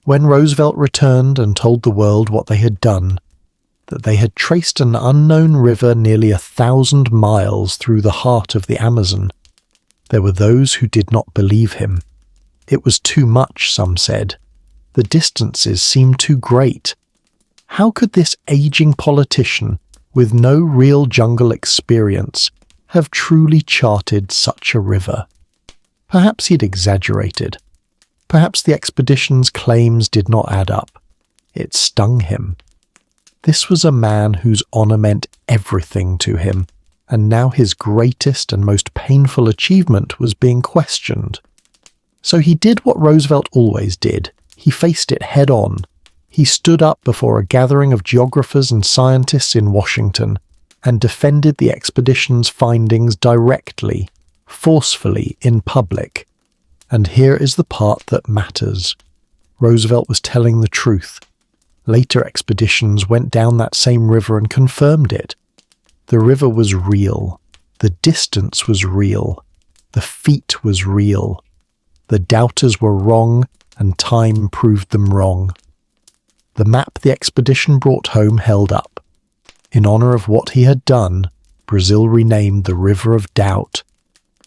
When Roosevelt returned and told the world what they had done, that they had traced an unknown river nearly 1,000 miles through the heart of the Amazon, there were those who did not believe him. It was too much, some said. The distances seemed too great. How could this aging politician, with no real jungle experience, have truly charted such a river? Perhaps he'd exaggerated. Perhaps the expedition's claims did not add up. It stung him. This was a man whose honour meant everything to him, and now his greatest and most painful achievement was being questioned. So he did what Roosevelt always did. He faced it head on. He stood up before a gathering of geographers and scientists in Washington and defended the expedition's findings directly, forcefully, in public. And here is the part that matters. Roosevelt was telling the truth. Later expeditions went down that same river and confirmed it. The river was real. The distance was real. The feat was real. The doubters were wrong, and time proved them wrong. The map the expedition brought home held up. In honor of what he had done, Brazil renamed the River of Doubt.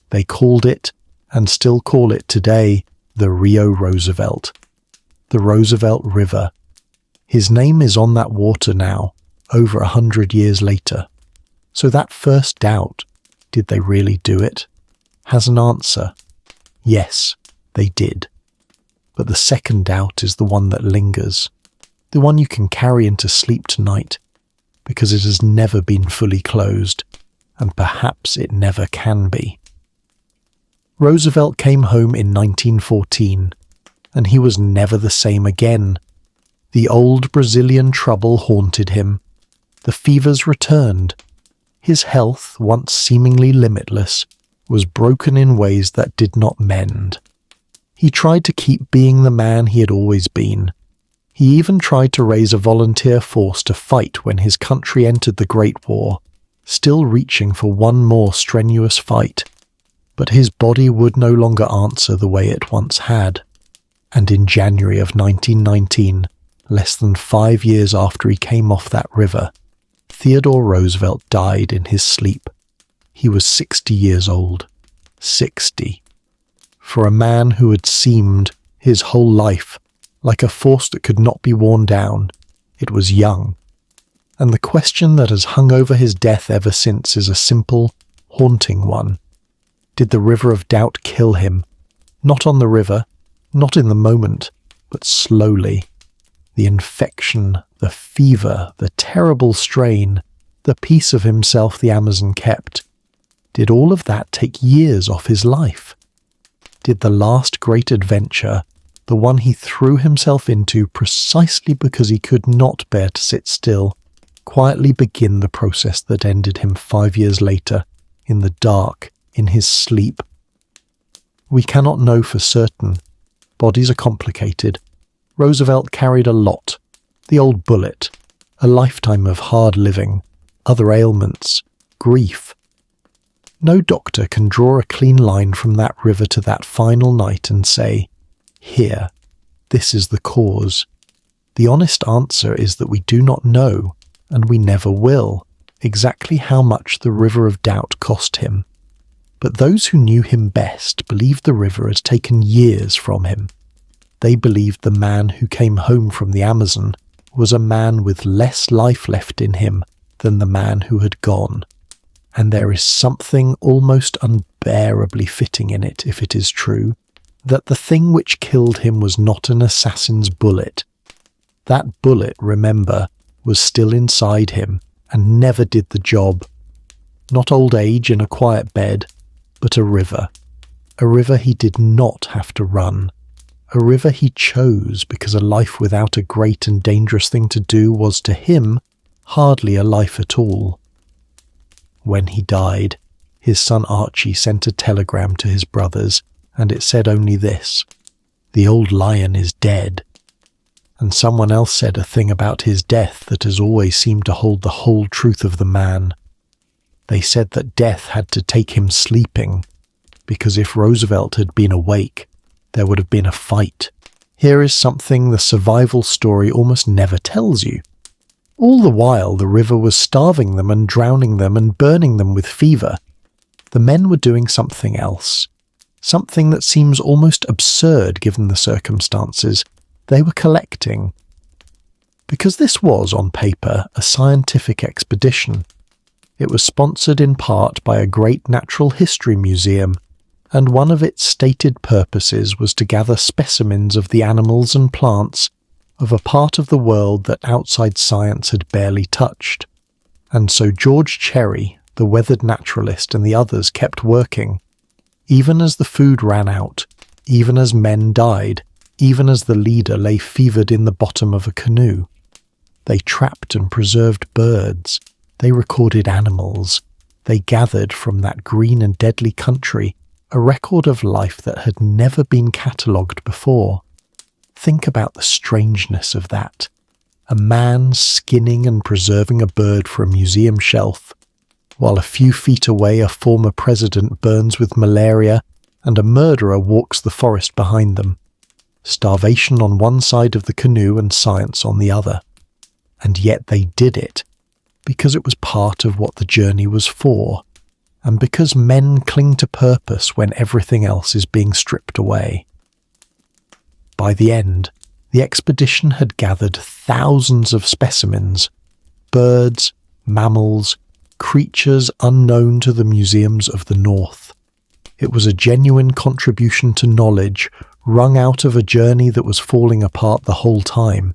They called it, and still call it today, the Rio Roosevelt. The Roosevelt River. His name is on that water now, over 100 years later. So that first doubt, did they really do it, has an answer. Yes, they did. But the second doubt is the one that lingers, the one you can carry into sleep tonight, because it has never been fully closed, and perhaps it never can be. Roosevelt came home in 1914, and he was never the same again. The old Brazilian trouble haunted him. The fevers returned. His health, once seemingly limitless, was broken in ways that did not mend. He tried to keep being the man he had always been. He even tried to raise a volunteer force to fight when his country entered the Great War, still reaching for one more strenuous fight. But his body would no longer answer the way it once had. And in January of 1919, less than 5 years after he came off that river, Theodore Roosevelt died in his sleep. He was 60 years old. 60. For a man who had seemed, his whole life, like a force that could not be worn down, it was young. And the question that has hung over his death ever since is a simple, haunting one. Did the River of Doubt kill him? Not on the river, not in the moment, but slowly. The infection, the fever, the terrible strain, the piece of himself the Amazon kept. Did all of that take years off his life? Did the last great adventure, the one he threw himself into precisely because he could not bear to sit still, quietly begin the process that ended him 5 years later, in the dark, in his sleep? We cannot know for certain. Bodies are complicated. Roosevelt carried a lot. The old bullet, a lifetime of hard living, other ailments, grief. No doctor can draw a clean line from that river to that final night and say, "Here, this is the cause." The honest answer is that we do not know, and we never will, exactly how much the River of Doubt cost him. But those who knew him best believed the river had taken years from him. They believed the man who came home from the Amazon was a man with less life left in him than the man who had gone. And there is something almost unbearably fitting in it, if it is true, that the thing which killed him was not an assassin's bullet. That bullet, remember, was still inside him and never did the job. Not old age in a quiet bed, but a river. A river he did not have to run. A river he chose because a life without a great and dangerous thing to do was to him hardly a life at all. When he died, his son Archie sent a telegram to his brothers, and it said only this: "The old lion is dead." And someone else said a thing about his death that has always seemed to hold the whole truth of the man. They said that death had to take him sleeping, because if Roosevelt had been awake, there would have been a fight. Here is something the survival story almost never tells you. All the while the river was starving them and drowning them and burning them with fever. The men were doing something else. Something that seems almost absurd given the circumstances. They were collecting. Because this was, on paper, a scientific expedition. It was sponsored in part by a great natural history museum, and one of its stated purposes was to gather specimens of the animals and plants of a part of the world that outside science had barely touched. And so George Cherry, the weathered naturalist, and the others kept working, even as the food ran out, even as men died, even as the leader lay fevered in the bottom of a canoe. They trapped and preserved birds. They recorded animals. They gathered from that green and deadly country a record of life that had never been catalogued before. Think about the strangeness of that. A man skinning and preserving a bird for a museum shelf, while a few feet away a former president burns with malaria and a murderer walks the forest behind them. Starvation on one side of the canoe and science on the other. And yet they did it, because it was part of what the journey was for, and because men cling to purpose when everything else is being stripped away. By the end, the expedition had gathered thousands of specimens, birds, mammals, creatures unknown to the museums of the North. It was a genuine contribution to knowledge wrung out of a journey that was falling apart the whole time.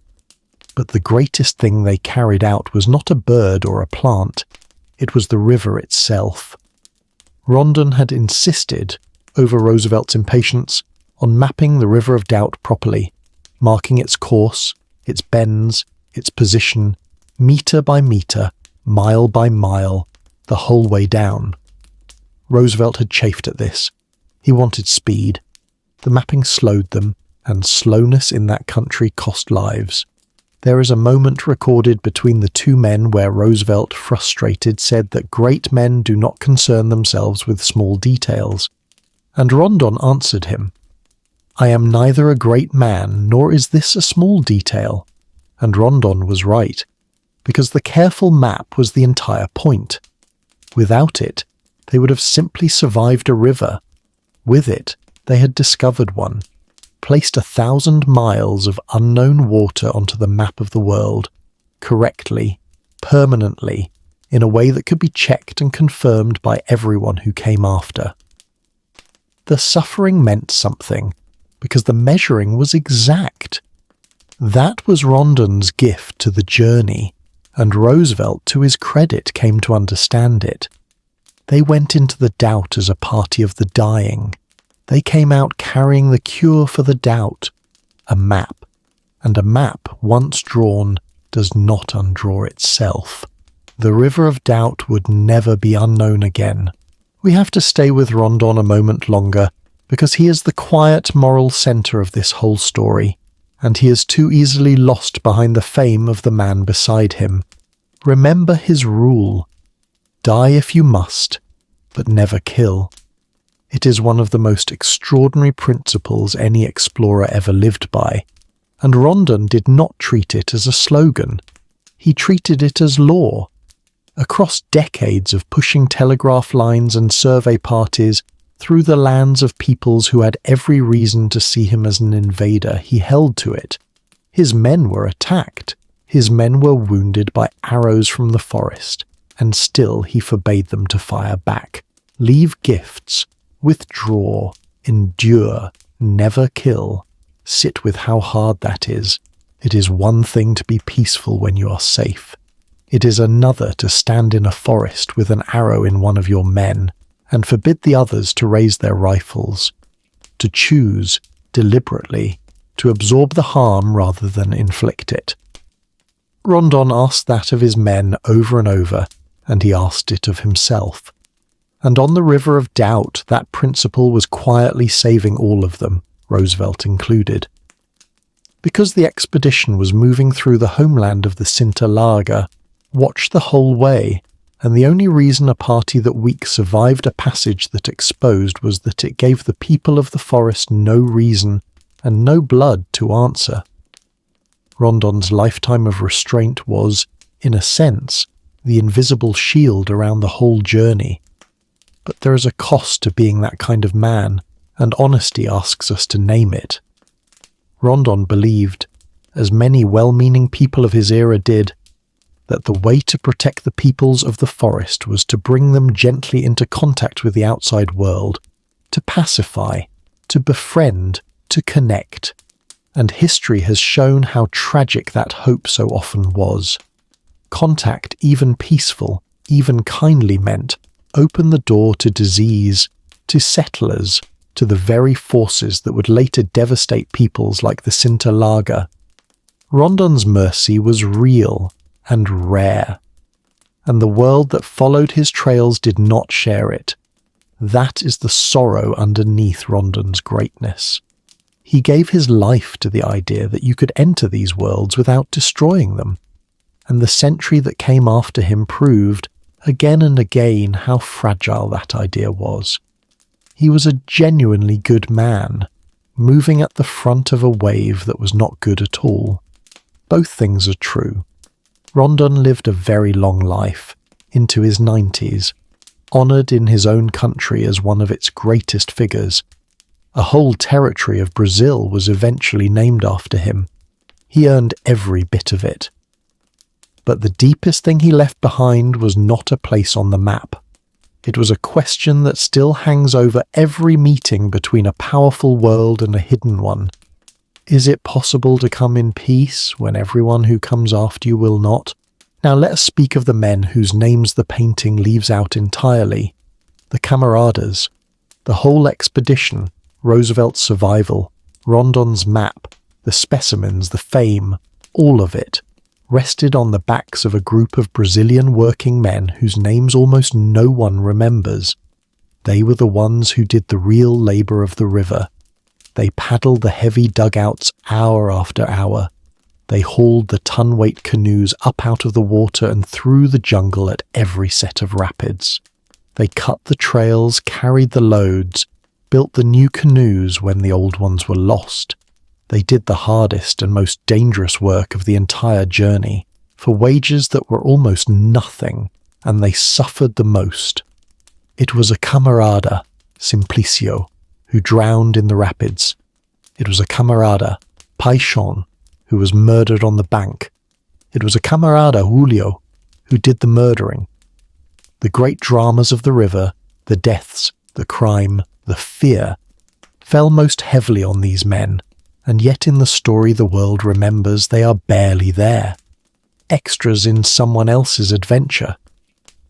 But the greatest thing they carried out was not a bird or a plant, it was the river itself. Rondon had insisted, over Roosevelt's impatience, on mapping the River of Doubt properly, marking its course, its bends, its position, metre by metre, mile by mile, the whole way down. Roosevelt had chafed at this. He wanted speed. The mapping slowed them, and slowness in that country cost lives. There is a moment recorded between the two men where Roosevelt, frustrated, said that great men do not concern themselves with small details. And Rondon answered him, "I am neither a great man, nor is this a small detail." And Rondon was right, because the careful map was the entire point. Without it, they would have simply survived a river. With it, they had discovered one, placed 1,000 miles of unknown water onto the map of the world, correctly, permanently, in a way that could be checked and confirmed by everyone who came after. The suffering meant something, because the measuring was exact. That was Rondon's gift to the journey, and Roosevelt, to his credit, came to understand it. They went into the doubt as a party of the dying. They came out carrying the cure for the doubt, a map, and a map, once drawn, does not undraw itself. The River of Doubt would never be unknown again. We have to stay with Rondon a moment longer, because he is the quiet moral centre of this whole story, and he is too easily lost behind the fame of the man beside him. Remember his rule: die if you must, but never kill. It is one of the most extraordinary principles any explorer ever lived by, and Rondon did not treat it as a slogan. He treated it as law. Across decades of pushing telegraph lines and survey parties through the lands of peoples who had every reason to see him as an invader, he held to it. His men were attacked. His men were wounded by arrows from the forest, and still he forbade them to fire back. Leave gifts. Withdraw, endure, never kill. Sit with how hard that is. It is one thing to be peaceful when you are safe. It is another to stand in a forest with an arrow in one of your men and forbid the others to raise their rifles. To choose, deliberately, to absorb the harm rather than inflict it. Rondon asked that of his men over and over, and he asked it of himself. And on the River of Doubt, that principle was quietly saving all of them, Roosevelt included. Because the expedition was moving through the homeland of the Sinterlager, watched the whole way, and the only reason a party that week survived a passage that exposed was that it gave the people of the forest no reason and no blood to answer. Rondon's lifetime of restraint was, in a sense, the invisible shield around the whole journey. But there is a cost to being that kind of man, and honesty asks us to name it. Rondon believed, as many well-meaning people of his era did, that the way to protect the peoples of the forest was to bring them gently into contact with the outside world, to pacify, to befriend, to connect. And history has shown how tragic that hope so often was. Contact, even peaceful, even kindly, meant open the door to disease, to settlers, to the very forces that would later devastate peoples like the Sinterlager. Rondon's mercy was real and rare, and the world that followed his trails did not share it. That is the sorrow underneath Rondon's greatness. He gave his life to the idea that you could enter these worlds without destroying them, and the century that came after him proved, again and again, how fragile that idea was. He was a genuinely good man, moving at the front of a wave that was not good at all. Both things are true. Rondon lived a very long life, into his 90s, honoured in his own country as one of its greatest figures. A whole territory of Brazil was eventually named after him. He earned every bit of it. But the deepest thing he left behind was not a place on the map. It was a question that still hangs over every meeting between a powerful world and a hidden one. Is it possible to come in peace when everyone who comes after you will not? Now let us speak of the men whose names the painting leaves out entirely. The camaradas, the whole expedition, Roosevelt's survival, Rondon's map, the specimens, the fame, all of it, rested on the backs of a group of Brazilian working men whose names almost no one remembers. They were the ones who did the real labour of the river. They paddled the heavy dugouts hour after hour. They hauled the ton-weight canoes up out of the water and through the jungle at every set of rapids. They cut the trails, carried the loads, built the new canoes when the old ones were lost. They did the hardest and most dangerous work of the entire journey, for wages that were almost nothing, and they suffered the most. It was a camarada, Simplicio, who drowned in the rapids. It was a camarada, Paixão, who was murdered on the bank. It was a camarada, Julio, who did the murdering. The great dramas of the river, the deaths, the crime, the fear, fell most heavily on these men, and yet in the story the world remembers they are barely there. Extras in someone else's adventure.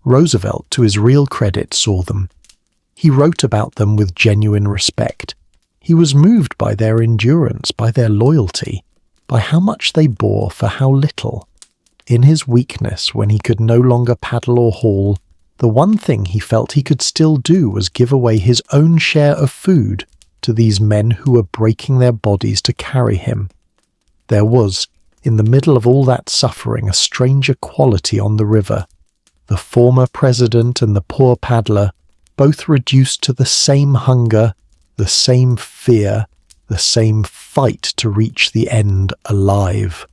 Roosevelt, to his real credit, saw them. He wrote about them with genuine respect. He was moved by their endurance, by their loyalty, by how much they bore for how little. In his weakness, when he could no longer paddle or haul, the one thing he felt he could still do was give away his own share of food to these men who were breaking their bodies to carry him. There was, in the middle of all that suffering, a strange equality on the river. The former president and the poor paddler, both reduced to the same hunger, the same fear, the same fight to reach the end alive.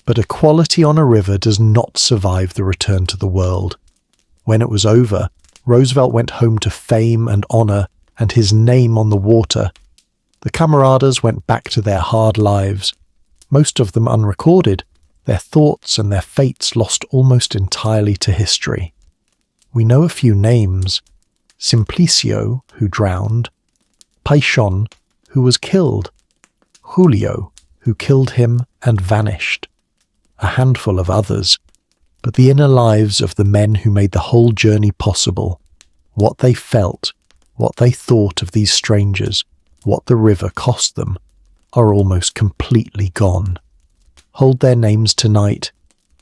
But equality on a river does not survive the return to the world. When it was over, Roosevelt went home to fame and honour and his name on the water. The camaradas went back to their hard lives, most of them unrecorded, their thoughts and their fates lost almost entirely to history. We know a few names: Simplicio, who drowned; Paixão, who was killed; Julio, who killed him and vanished; a handful of others, but the inner lives of the men who made the whole journey possible, what they felt, what they thought of these strangers, what the river cost them, are almost completely gone. Hold their names tonight,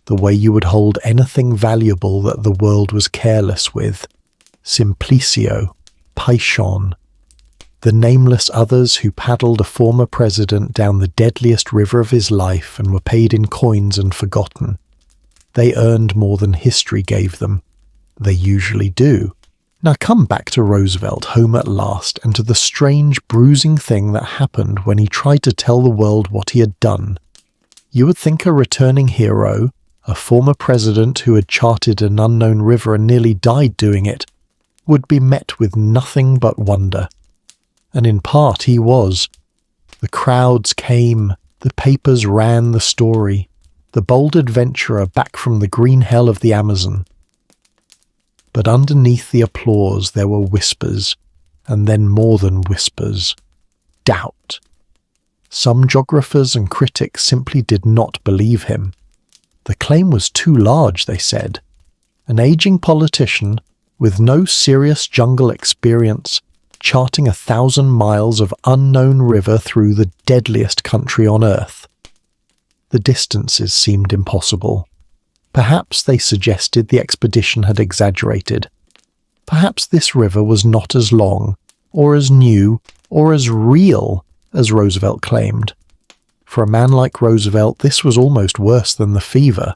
the way you would hold anything valuable that the world was careless with. Simplicio, Paixão, the nameless others who paddled a former president down the deadliest river of his life and were paid in coins and forgotten. They earned more than history gave them. They usually do. Now come back to Roosevelt, home at last, and to the strange, bruising thing that happened when he tried to tell the world what he had done. You would think a returning hero, a former president who had charted an unknown river and nearly died doing it, would be met with nothing but wonder. And in part he was. The crowds came, the papers ran the story, the bold adventurer back from the green hell of the Amazon. But underneath the applause there were whispers, and then more than whispers, doubt. Some geographers and critics simply did not believe him. The claim was too large, they said. An aging politician, with no serious jungle experience, charting 1,000 miles of unknown river through the deadliest country on earth. The distances seemed impossible. Perhaps they suggested the expedition had exaggerated. Perhaps this river was not as long, or as new, or as real as Roosevelt claimed. For a man like Roosevelt, this was almost worse than the fever.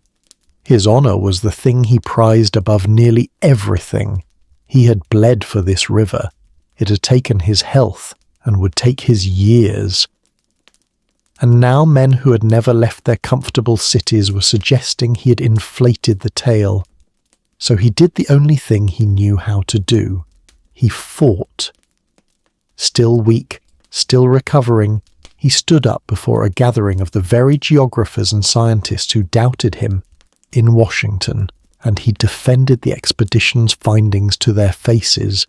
His honour was the thing he prized above nearly everything. He had bled for this river. It had taken his health, and would take his years. And now men who had never left their comfortable cities were suggesting he had inflated the tale. So he did the only thing he knew how to do. He fought. Still weak, still recovering, he stood up before a gathering of the very geographers and scientists who doubted him in Washington, and he defended the expedition's findings to their faces,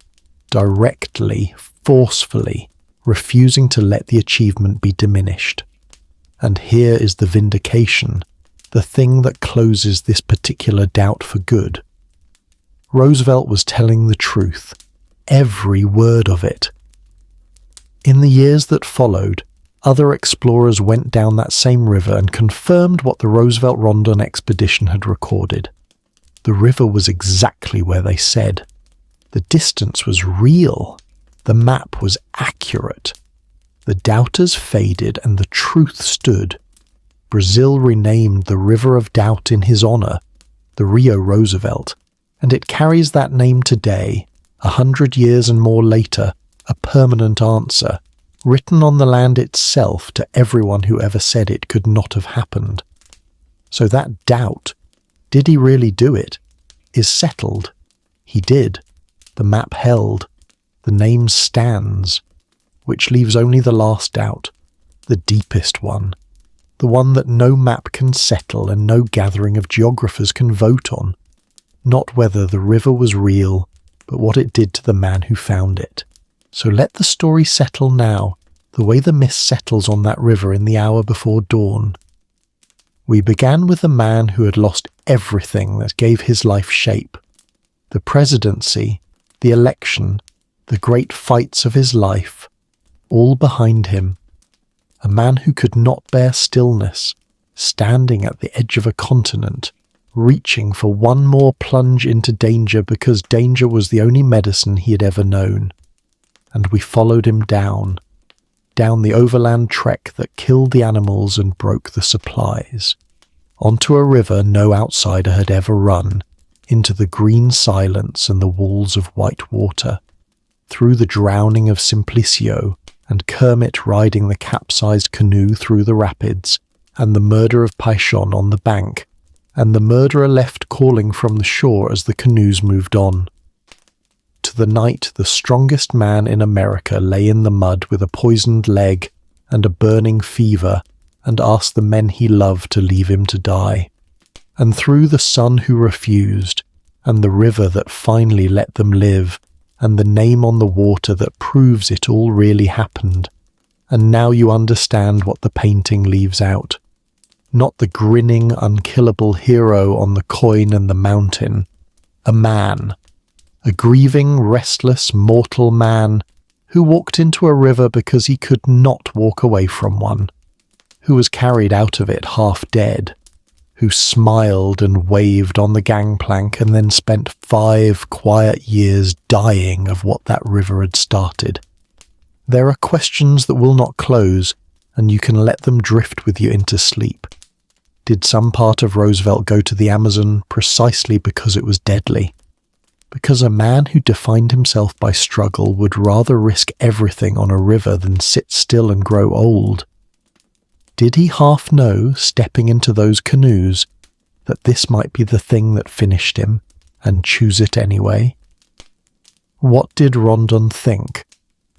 directly, forcefully, refusing to let the achievement be diminished. And here is the vindication, the thing that closes this particular doubt for good. Roosevelt was telling the truth, every word of it. In the years that followed, other explorers went down that same river and confirmed what the Roosevelt-Rondon expedition had recorded. The river was exactly where they said. The distance was real. The map was accurate. The doubters faded and the truth stood. Brazil renamed the River of Doubt in his honor, the Rio Roosevelt, and it carries that name today, 100 years and more later, a permanent answer, written on the land itself to everyone who ever said it could not have happened. So that doubt, did he really do it, is settled. He did. The map held. The name stands. Which leaves only the last doubt, the deepest one, the one that no map can settle and no gathering of geographers can vote on. Not whether the river was real, but what it did to the man who found it. So let the story settle now, the way the mist settles on that river in the hour before dawn. We began with a man who had lost everything that gave his life shape. The presidency, the election, the great fights of his life, all behind him. A man who could not bear stillness, standing at the edge of a continent, reaching for one more plunge into danger because danger was the only medicine he had ever known. And we followed him down the overland trek that killed the animals and broke the supplies, onto a river no outsider had ever run, into the green silence and the walls of white water, through the drowning of Simplicio, and Kermit riding the capsized canoe through the rapids, and the murder of Paixão on the bank, and the murderer left calling from the shore as the canoes moved on. To the night the strongest man in America lay in the mud with a poisoned leg and a burning fever, and asked the men he loved to leave him to die. And through the son who refused, and the river that finally let them live, and the name on the water that proves it all really happened. And now you understand what the painting leaves out. Not the grinning, unkillable hero on the coin and the mountain. A man. A grieving, restless, mortal man who walked into a river because he could not walk away from one. Who was carried out of it half dead. Who smiled and waved on the gangplank and then spent 5 quiet years dying of what that river had started. There are questions that will not close, and you can let them drift with you into sleep. Did some part of Roosevelt go to the Amazon precisely because it was deadly? Because a man who defined himself by struggle would rather risk everything on a river than sit still and grow old? Did he half know, stepping into those canoes, that this might be the thing that finished him, and choose it anyway? What did Rondon think,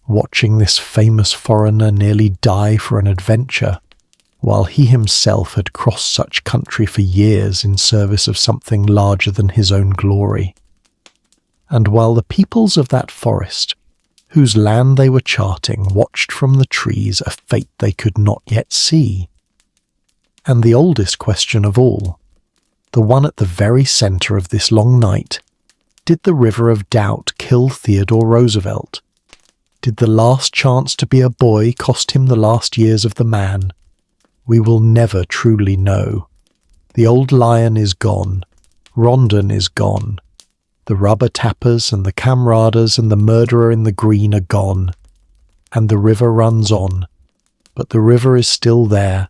watching this famous foreigner nearly die for an adventure, while he himself had crossed such country for years in service of something larger than his own glory? And while the peoples of that forest, whose land they were charting, watched from the trees a fate they could not yet see. And the oldest question of all, the one at the very centre of this long night, did the River of Doubt kill Theodore Roosevelt? Did the last chance to be a boy cost him the last years of the man? We will never truly know. The old lion is gone. Rondon is gone. The rubber tappers and the camaradas and the murderer in the green are gone, and the river runs on. But the river is still there.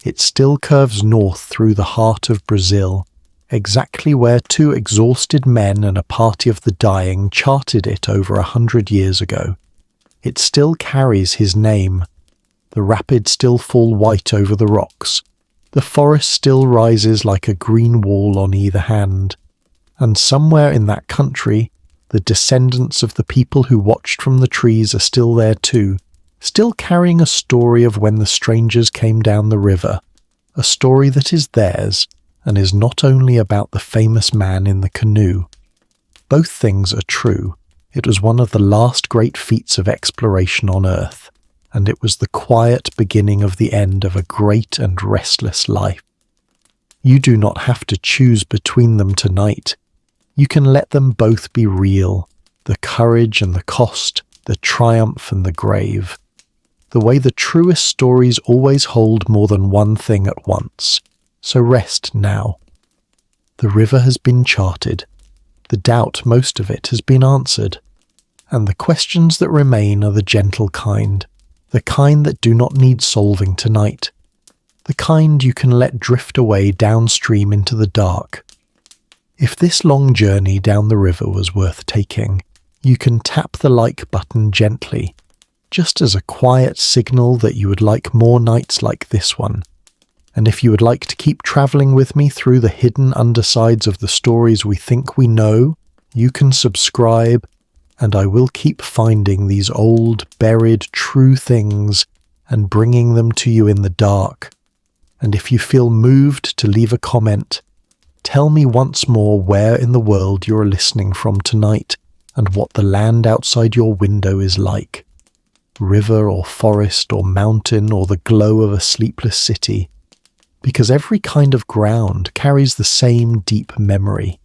It still curves north through the heart of Brazil, exactly where 2 exhausted men and a party of the dying charted it over 100 years ago. It still carries his name. The rapids still fall white over the rocks. The forest still rises like a green wall on either hand. And somewhere in that country, the descendants of the people who watched from the trees are still there too, still carrying a story of when the strangers came down the river, a story that is theirs and is not only about the famous man in the canoe. Both things are true. It was one of the last great feats of exploration on Earth, and it was the quiet beginning of the end of a great and restless life. You do not have to choose between them tonight. You can let them both be real, the courage and the cost, the triumph and the grave. The way the truest stories always hold more than one thing at once. So rest now. The river has been charted. The doubt, most of it, has been answered. And the questions that remain are the gentle kind, the kind that do not need solving tonight, the kind you can let drift away downstream into the dark. If this long journey down the river was worth taking, you can tap the like button gently, just as a quiet signal that you would like more nights like this one. And if you would like to keep travelling with me through the hidden undersides of the stories we think we know, you can subscribe, and I will keep finding these old, buried, true things and bringing them to you in the dark. And if you feel moved to leave a comment, tell me once more where in the world you're listening from tonight and what the land outside your window is like. River or forest or mountain or the glow of a sleepless city. Because every kind of ground carries the same deep memory.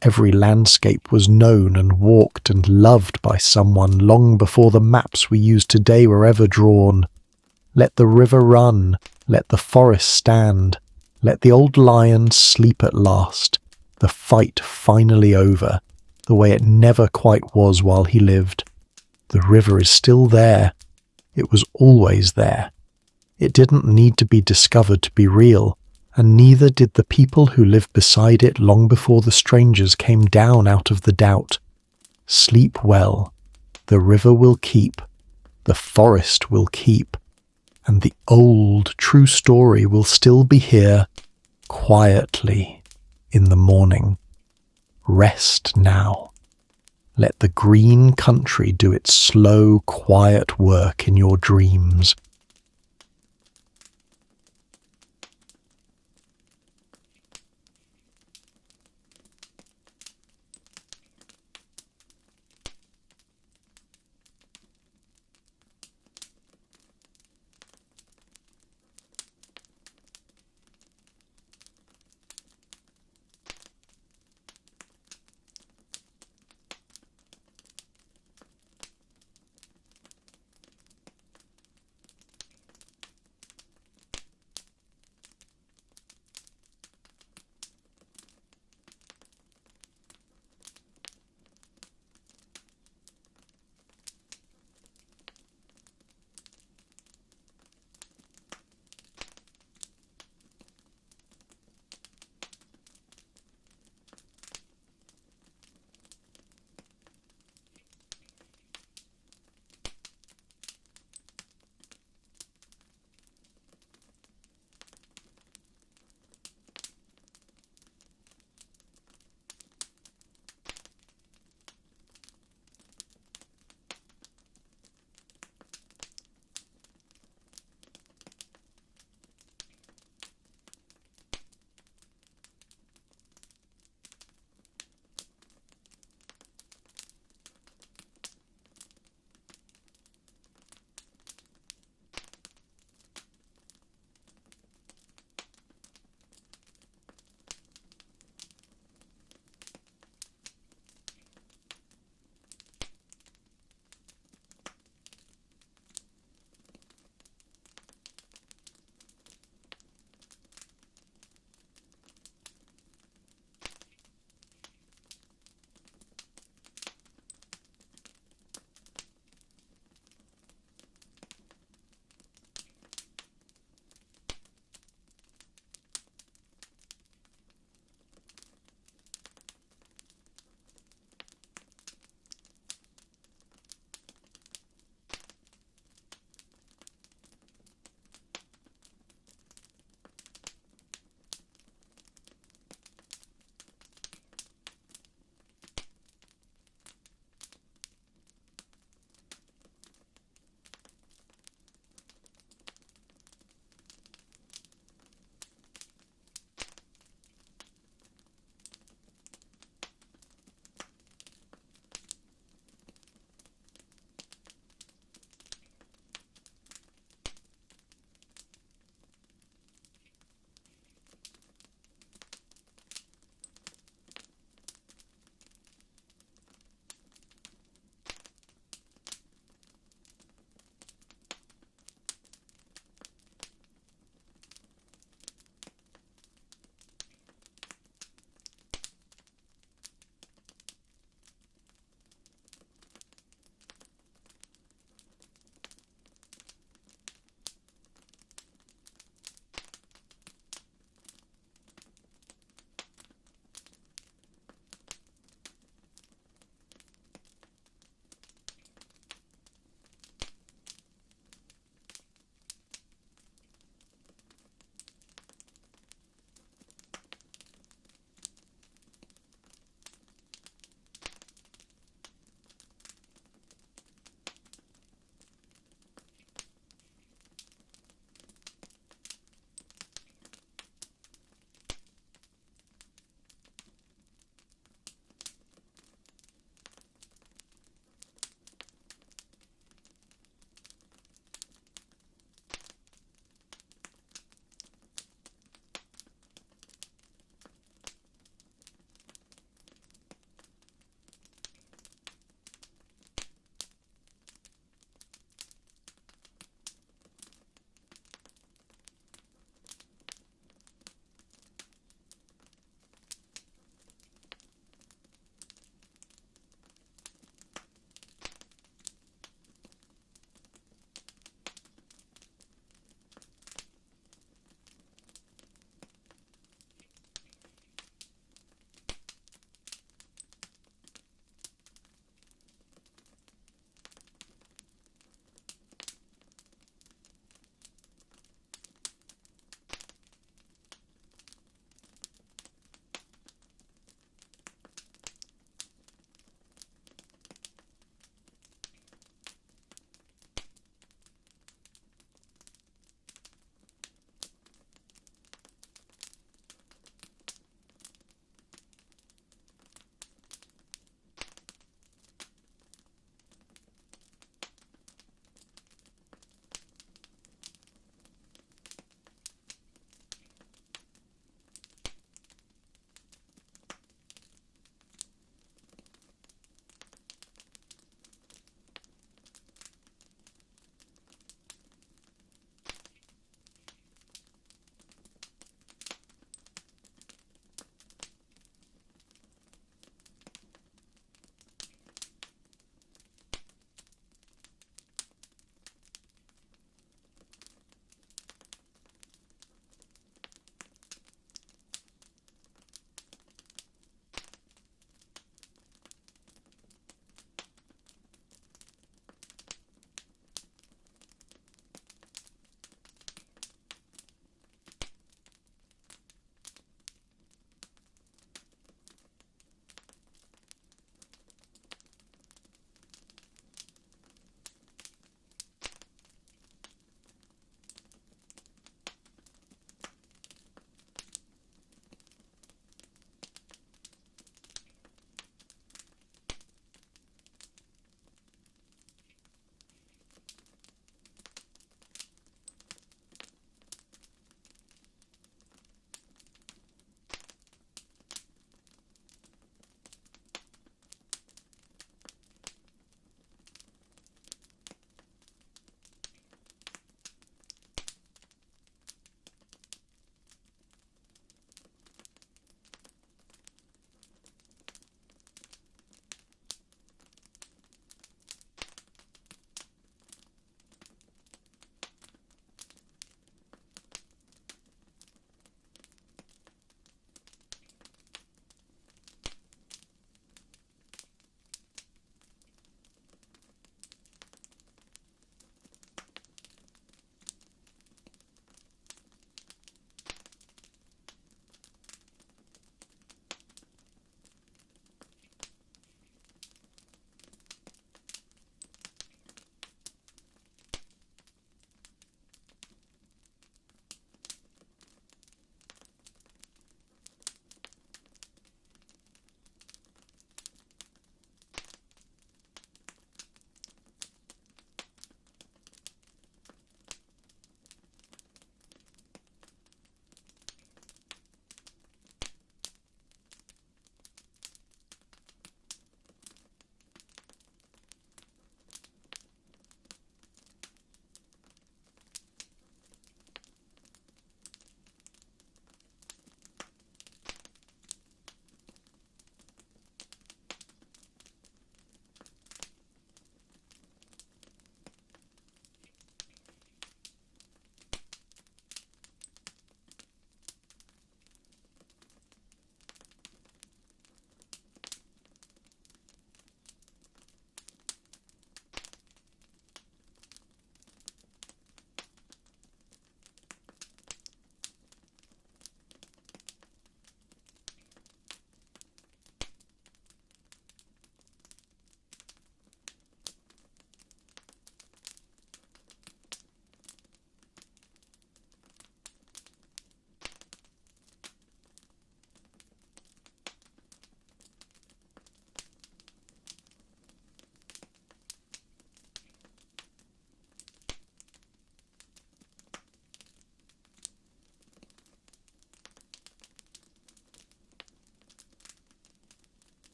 Every landscape was known and walked and loved by someone long before the maps we use today were ever drawn. Let the river run, let the forest stand. Let the old lion sleep at last, the fight finally over, the way it never quite was while he lived. The river is still there. It was always there. It didn't need to be discovered to be real, and neither did the people who lived beside it long before the strangers came down out of the doubt. Sleep well. The river will keep. The forest will keep. And the old, true story will still be here, quietly, in the morning. Rest now. Let the green country do its slow, quiet work in your dreams.